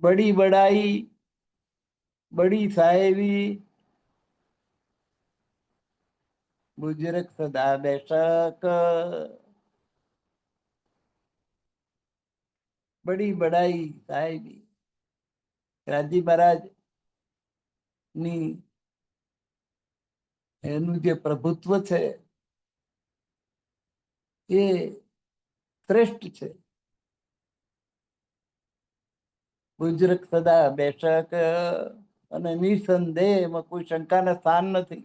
બડી બડાઈ, બડી સાહેબી, બુજરક સદા બેશક. બડી બડાઈ સાહેબી, રાજી મહારાજ ની એનું જે પ્રભુત્વ છે એ શ્રેષ્ઠ છે. બુજરક સદા બેશક, અને નિસંદેહ, એમાં કોઈ શંકાના સ્થાન નથી.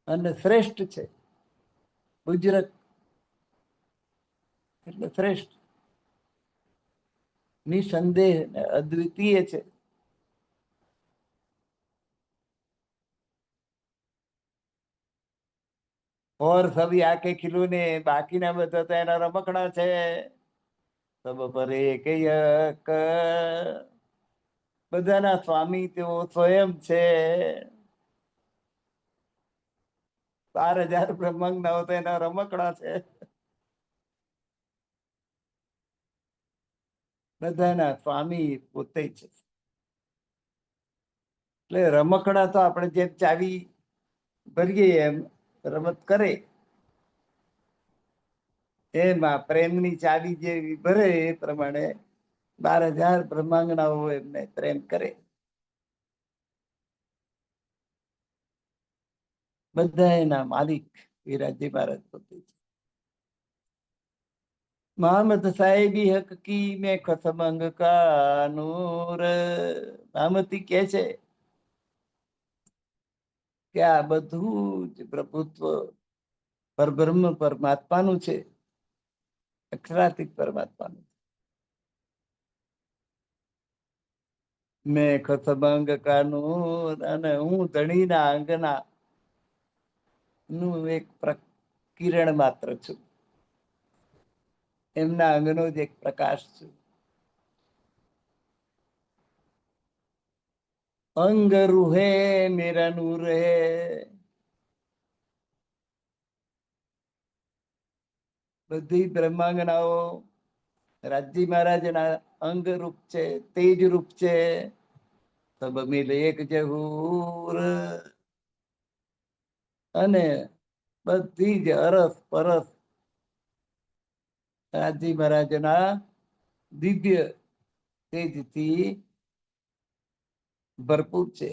અને શ્રેષ્ઠ છે. બુજરક એટલે શ્રેષ્ઠ, નિસંદેહ, અદ્વિતીય છે. ઓર સભી આકે ખિલોને, બાકીના બધા તો એના રમકડા છે. સબ પર એક યક, બધાના સ્વામી તેઓ સ્વયં છે. 12,000 બ્રહ્માંડ ના હોય તો એના રમકડા છે. બધાના સ્વામી પોતે છે. એટલે રમકડા તો આપણે જેમ ચાવી ભરીએ એમ રમત કરે, એમાં પ્રેમની ચાવી જેવી ભરે એ પ્રમાણે 12,000 બ્રહ્માંગનાઓ એમને પ્રેમ કરે. બધા એના માલિક વિરાજી મહારાજ પોતે છે. મહમદ સાહેબી હક કી મેં ખસમંગ કા નૂર. મહમતી કે છે કે આ બધું જ પ્રભુત્વ પરબ્રહ્મ પરમાત્માનું છે, અક્ષરાતીત પરમાત્માનું. મેં ખસમંગ કા નૂર, અને હું ધણીના અંગના નું એક કિરણ માત્ર છું. એમના અંગનો જ એક પ્રકાશ છું. અંગ રૂહે મેરા નૂર હે. બધી બ્રહ્માંગનાઓ રાજજી મહારાજના અંગ રૂપ છે, તેજ રૂપ છે. સબ મિલ એક જહૂર. અને બધી જ અરસ પરસ રાજજી મહારાજના દિવ્ય તેજથી ભરપૂર છે.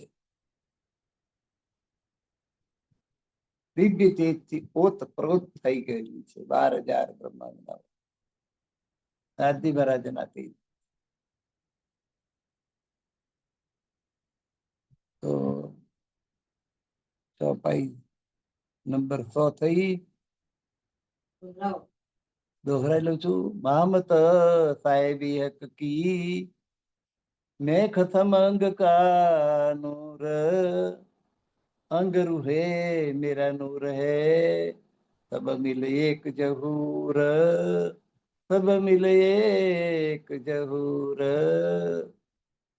દિવ્ય તેજથી ઓતપ્રોત થઈ ગયેલી છે 12,000 બ્રહ્માંડનાઓ રાજજી મહારાજના તેજ. તો ચોપાઈ નંબર 100 થઈ. દોહરાઈ લઉં છું. મહમદ સાહેબી હક કી મેં ખસમ અંગ કા નૂર. અંગ રૂહે મેરા નૂર હે. સબ મિલ એક જહૂર. સબ મિલ એક જહૂર.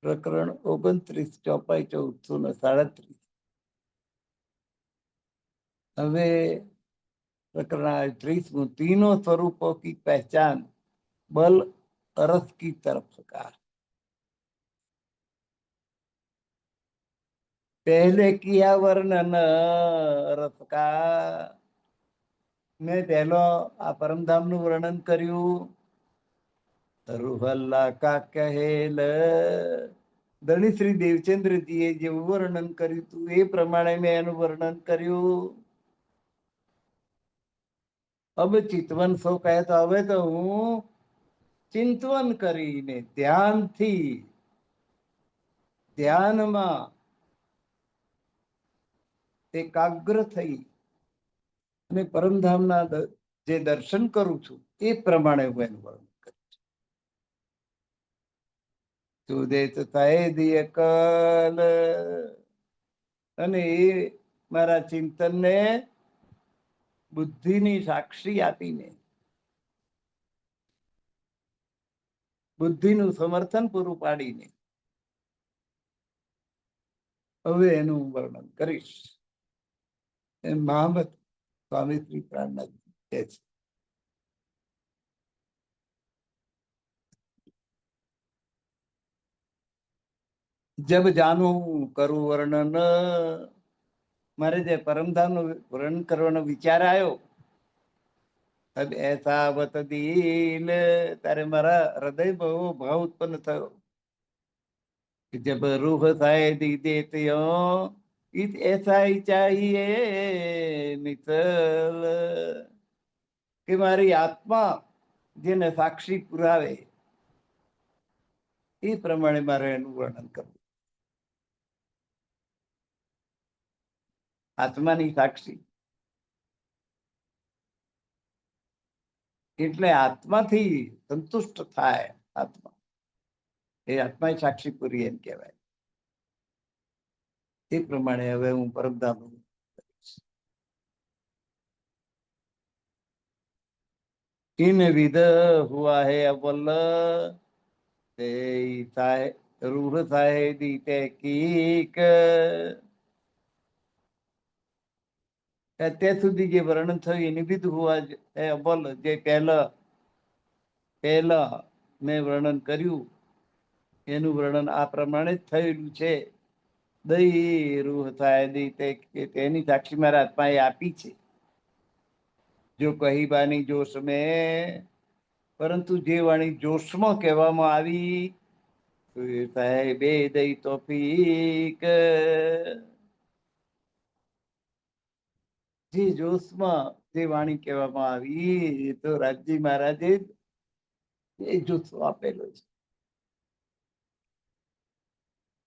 પ્રકરણ 29, ચોપાઈ 1437. હવે प्रकरण 38, तीनों स्वरूपों की पहचान बल अरस की तरफ का. पहले किया वर्णन रस का. મેં પહેલો આ પરમધામ નું વર્ણન કર્યું. રૂહલ્લા કા કહેલ. ધણી શ્રી દેવચંદ્રજીએ જેવું વર્ણન કર્યું હતું એ પ્રમાણે મેં એનું વર્ણન કર્યું. અબ ચિતવન સો કહે તો હવે તો હું ચિંતવન કરીને ધ્યાનમાં એકાગ્ર થઈ અને પરમધામના જે દર્શન કરું છું એ પ્રમાણે હું એનું વર્ણન કરું છું. સુદેત થાય દિય કલ. અને એ મારા ચિંતનને બુદ્ધિની સાક્ષી આપીને, બુદ્ધિનું સમર્થન પૂરું પાડીને હવે એનું વર્ણન કરીશ. એમ મહામત સ્વામી શ્રી પ્રાણનાથ કહે છે. જબ જાનું કરું વર્ણન. મારે જે પરમધામનું વર્ણન કરવાનો વિચાર આવ્યો, તબ એસા વત દિલ. ત્યારે મારા હૃદય બહુ ભાવ ઉત્પન્ન થયો. जब रूह शायद देते हो इत ऐसा ही चाहिए मिसल. કે મારી આત્મા જેને સાક્ષી પુરાવે એ પ્રમાણે મારે એનું વર્ણન કરવું. આત્માની સાક્ષી એટલે આત્માથી સંતુષ્ટ થાય. આત્મા એ આત્મા સાક્ષી પૂરી એમ કહેવાય. એ પ્રમાણે હવે હું પરમધામ इन विद हुआ है अव्वल. रूह साहेदी तहकीक. અત્યાર સુધી જે વર્ણન થયું એની વિધ હોવા બોલ જે પહેલા મેં વર્ણન કર્યું એનું વર્ણન આ પ્રમાણે જ થયેલું છે. દઈ રૂહ થાય દઈ તેની સાક્ષી મારા આત્માએ આપી છે. જો કહી બાની જોશ મેં, પરંતુ જે વાણી જોશમાં કહેવામાં આવી બે દઈ તોફીક, જે જોશમાં જે વાણી કહેવામાં આવી એ તો રાજજી મહારાજે એ જોશો આપેલો છે.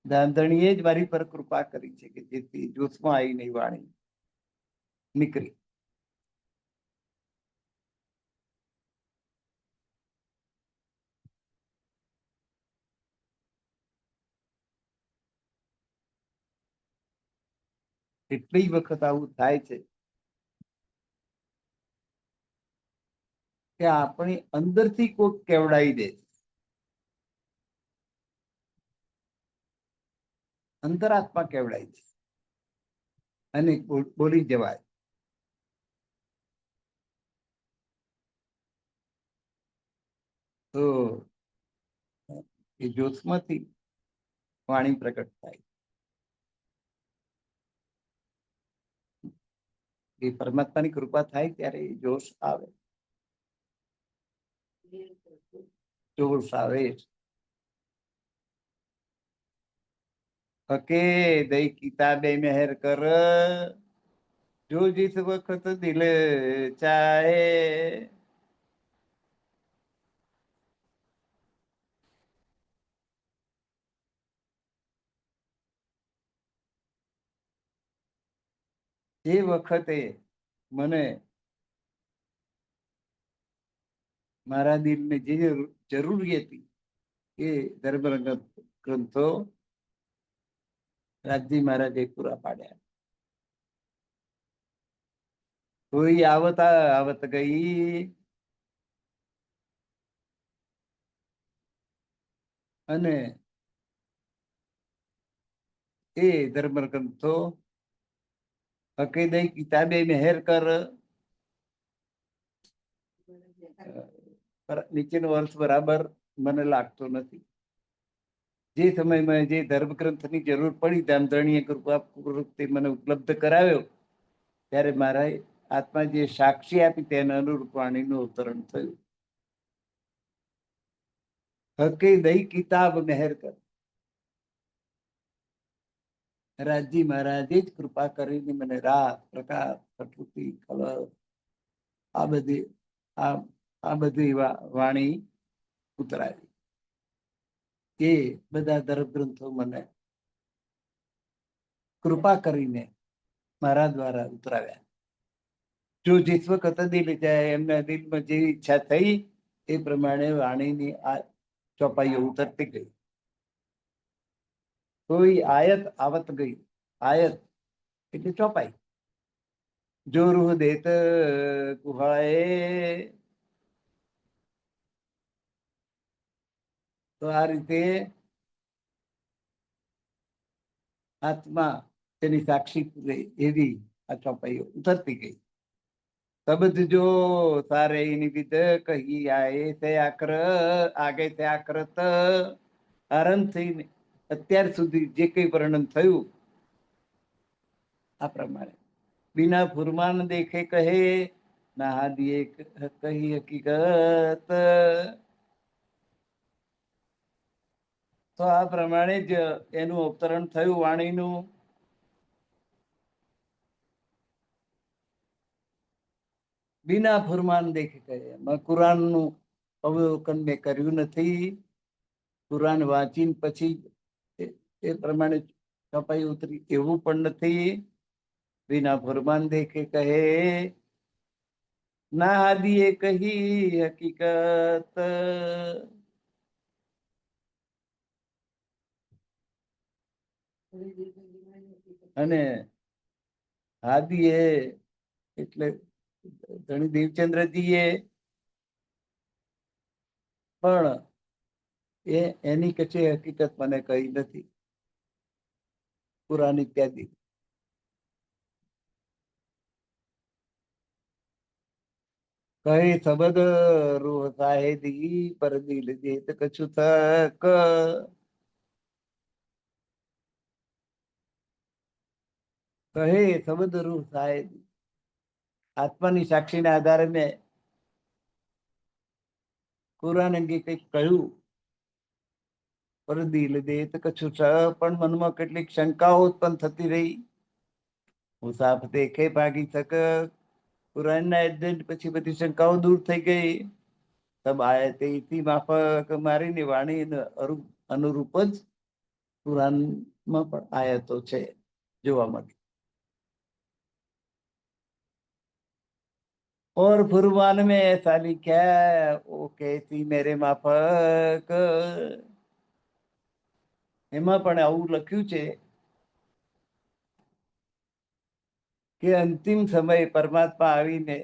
ધાંધણીએ જ મારી પર કૃપા કરી છે કે જેથી જોશમાં આવી નહીં વાણી નીકળી. કેટલી વખત આવું થાય છે કે આપણી અંદરથી કોઈક કેવડાવી દે, અંતરાત્મા કેવડાય છે અને બોલી જવાય. તો એ જોશમાંથી વાણી પ્રગટ થાય. એ પરમાત્માની કૃપા થાય ત્યારે એ જોશ આવે, જોશ આવે. હકે દઈ કિતાબે મહેર કર, જો જીસ વખત દિલ ચાહે, એ વખતે મને મારા દિલને જે જરૂરી હતી એ ધર્મ ગ્રંથો રાજજી મહારાજે પૂરા પાડ્યા. કોઈ આવત ગઈ અને એ ધર્મ ગ્રંથો હકીદઈ કિતાબે મહેર કર, નીચેનો અર્થ બરાબર મને લાગતો નથી. જે સમયમાં જે ધર્મગ્રંથની જરૂર પડી ધામધણીએ કૃપાપૂર્વક મને ઉપલબ્ધ કરાવ્યો ત્યારે મારા આત્મા જે સાક્ષી આપી તેના અનુરૂપ વાણીનું અવતરણ થયું. હકે દઈ કિતાબ મહેર કર, રાજજી મહારાજે જ કૃપા કરીને મને રાત પ્રકાશ પ્રકૃતિ કલર આ બધી વાણી ઉતરાવી. એ બધા ધર્મ ગ્રંથો મને કૃપા કરીને મારા દ્વારા ઉતરાવ્યા. જો જીસ વખત દિલ જાય, એમના દિલમાં જેવી ઈચ્છા થઈ એ પ્રમાણે વાણીની આ ચોપાઈઓ ઉતરતી ગઈ. કોઈ આયત આવત ગઈ, આયત એટલે ચોપાઈ. જો રૂહ દેત કુહાએ, તો આ રીતે આત્મા તેની સાક્ષી પૂરે એવી આ ચોપાઈઓ ઉતરતી ગઈ. શબ્દ જો તારે નિવિદ કહી આએ તે આક્ર આગે તે આક્રત, આરંભ થઈને અત્યાર સુધી જે કઈ વર્ણન થયું આ પ્રમાણે બિના ફુરમાન દેખે કહે, ના હાદીએ કહી હકીકત, તો આ પ્રમાણે જ એનું અવતરણ થયું વાણીનું. બિના ફુરમાન દેખે કહે, કુરાનનું અવલોકન મેં કર્યું નથી. કુરાન વાંચીને પછી એ પ્રમાણે ચોપાઈ ઉતરી એવું પણ નથી. બિના ફુરમાન દેખે કહે, ના હાદીએ કહી હકીકત, અને હાદીએ એટલે ધણી દેવચંદ્રજીએ પણ એની કચે હકીકત મને કહી નથી. કુરાન ઇત્યાદિ કહે સબદ રૂહ સાહેદી પર દિલ જીત કછુ તક. કહે સબદ રૂહ સાહેદી, આત્માની સાક્ષીના આધારે મેં કુરાન અંગે કંઈક કહ્યું. પર દિલ દેત કછુ છ, પણ મનમાં કેટલીક શંકાઓ ઉત્પન્ન થતી રહી. હું સાફ દેખે ભાગી શક, કુરાનના એજન્ટ પછી બધી શંકાઓ દૂર થઈ ગઈ. તબ આયતે ઇતિ માફક, મારીની વાણી અનુરૂપ જ કુરાનમાં પણ આયતો છે જોવા મળે. और फुरमान में ऐसा लिखा है, ओ कैसी मेरे माफक, એમાં પણ આવું લખ્યું છે કે અંતિમ સમય પરમાત્મા આવીને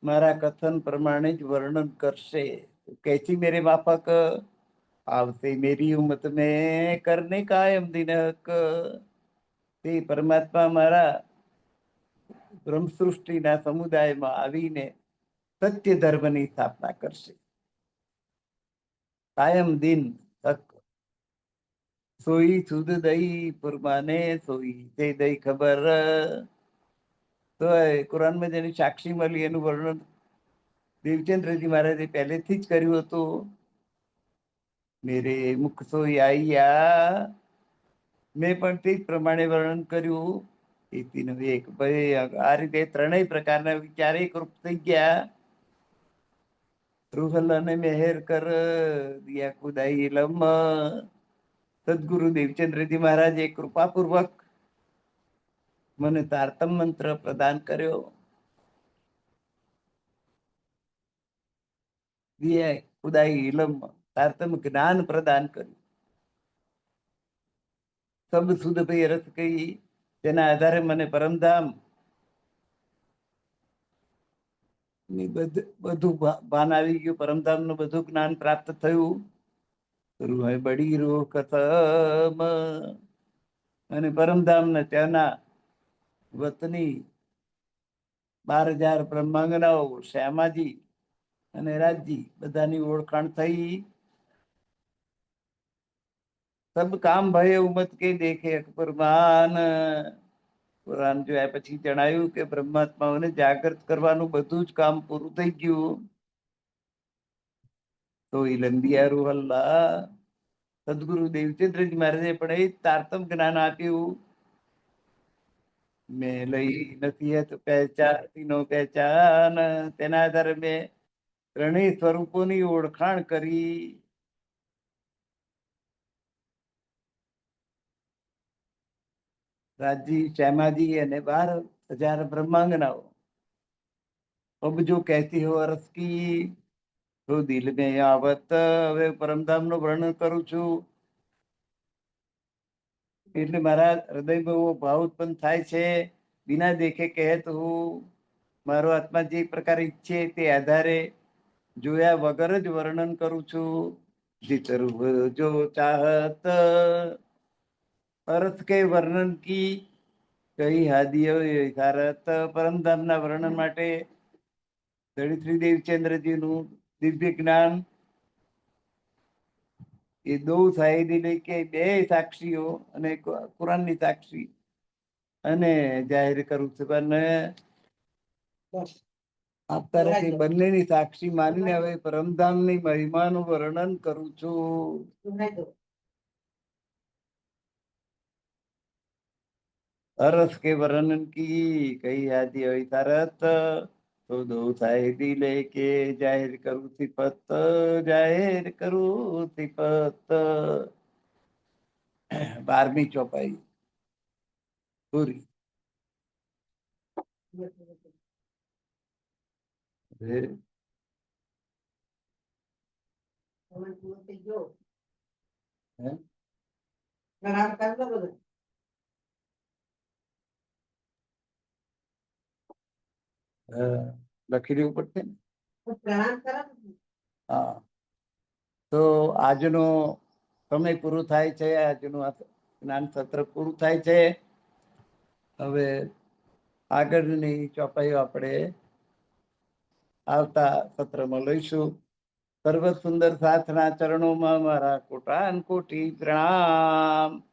મારા કથન પ્રમાણે જ વર્ણન કરશે. कैसी मेरे माफक, આવશે મેરી ઉમ્મત મેં કરને કાયમ દિન હક, તે પરમાત્મા મારા બ્રહ્મ સૃષ્ટિના સમુદાયમાં આવીને સત્ય ધર્મની સ્થાપના કરશે. કાયમ દિન હક, સોઈ સુદ દઈ પુરમાને, સોઈ તે દઈ ખબર. તો કુરાનમાં જેની સાક્ષી મળી એનું વર્ણન દેવચંદ્રજી મહારાજે પહેલેથી જ કર્યું હતું. મેરે મુખ સોઈ આઈયા, મેં પણ તે જ પ્રમાણે વર્ણન કર્યું. એતીનો એક ભાઈ આ રીતે ત્રણેય પ્રકારના વિચાર એકરૂપ થઈ ગયા. રૂહલ્લાને મેહેર કર દિયા ખુદાઈ ઇલમ, સદગુરુ દેવચંદ્રજી મહારાજે કૃપાપૂર્વક મને તારતમ મંત્ર પ્રદાન કર્યો. દિયા ખુદાઈ ઇલમ, તારતમ જ્ઞાન પ્રદાન કર્યું. સબ શુદ્ધ ભાઈ રસ કહી, તેના આધારે મને પરમધામ બધું ભાન આવી ગયું. પરમધામ નું બધું જ્ઞાન પ્રાપ્ત થયું. રૂહ બડી રૂહ કસમ, અને પરમધામ ને ત્યાંના વતની 12,000 બ્રહ્માંગનાઓ, શ્યામાજી અને રાજજી બધાની ઓળખાણ થઈ. સબ કામ ભય ઉમત કે દેખે અકબરમાન, કુરાન જોયા પછી જણાયું કે બ્રહ્માત્માઓને જાગૃત કરવાનું બધું જ કામ પૂરું થઈ ગયું. તો ઇલંદિયા રૂહલ્લા, સદગુરુ દેવચંદ્રજી મહારાજે પણ એ તારતમ જ્ઞાન આપ્યું. મેં લઈ નસીહત પહેચાન પહેચાન, તેના આધારે મેં ત્રણેય સ્વરૂપોની ઓળખાણ કરી. રાજજી, શ્યામાજી અને 12,000 બ્રહ્માંગનાઓ. अब जो कहती हो अरस की, तो दिल में आवत, હવે પરમધામ નું વર્ણન કરું છું. એટલે મારા હૃદયમાં એવો ભાવ ઉત્પન્ન થાય છે. બિના દેખે કહેત હું, મારો આત્મા જે પ્રકાર ઈચ્છે તે આધારે જોયા વગર જ વર્ણન કરું છું. જીતરું જો ચાહત, અર્થ કે વર્ણન કી કઈ હાદીઓ યથારત, પરમધામના વર્ણન માટે શ્રી દેવચંદ્રજીનું દિવ્ય જ્ઞાન એ દો સાહેબી લઈ કે બે સાક્ષીઓ અને કુરાનની સાક્ષી અને જાહેર કરું છું. પણ અત્યારે બંનેની સાક્ષી માનીને હવે પરમધામની મહિમાનું વર્ણન કરું છું. અરસ કે વર્ણન કી કઈ આદિ અવિતારત, તો દો સાહેબી લેકે જાહેર કરું સિફત, જાહેર કરું સિફત. 12મી ચોપાઈ પૂરી. લખી દેવું પડશે ને. હા, તો આજનો સમય પૂરો થાય છે. આજનું જ્ઞાન સત્ર પૂરું થાય છે. હવે આગળની ચોપાઈઓ આપણે આવતા સત્રમાં લઈશું. સર્વ સુંદર સાથના ચરણોમાં મારા કોટાન કોટી પ્રણામ.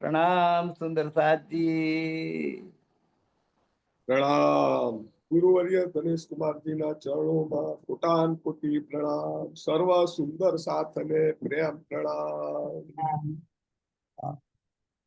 પ્રણામ સુંદર સાથજી. પ્રણામ. ગુરુવર્ય ગણેશ કુમારજીના ચરણોમાં કોટાન કોટી પ્રણામ. સર્વ સુંદર સાથને પ્રેમ પ્રણામ.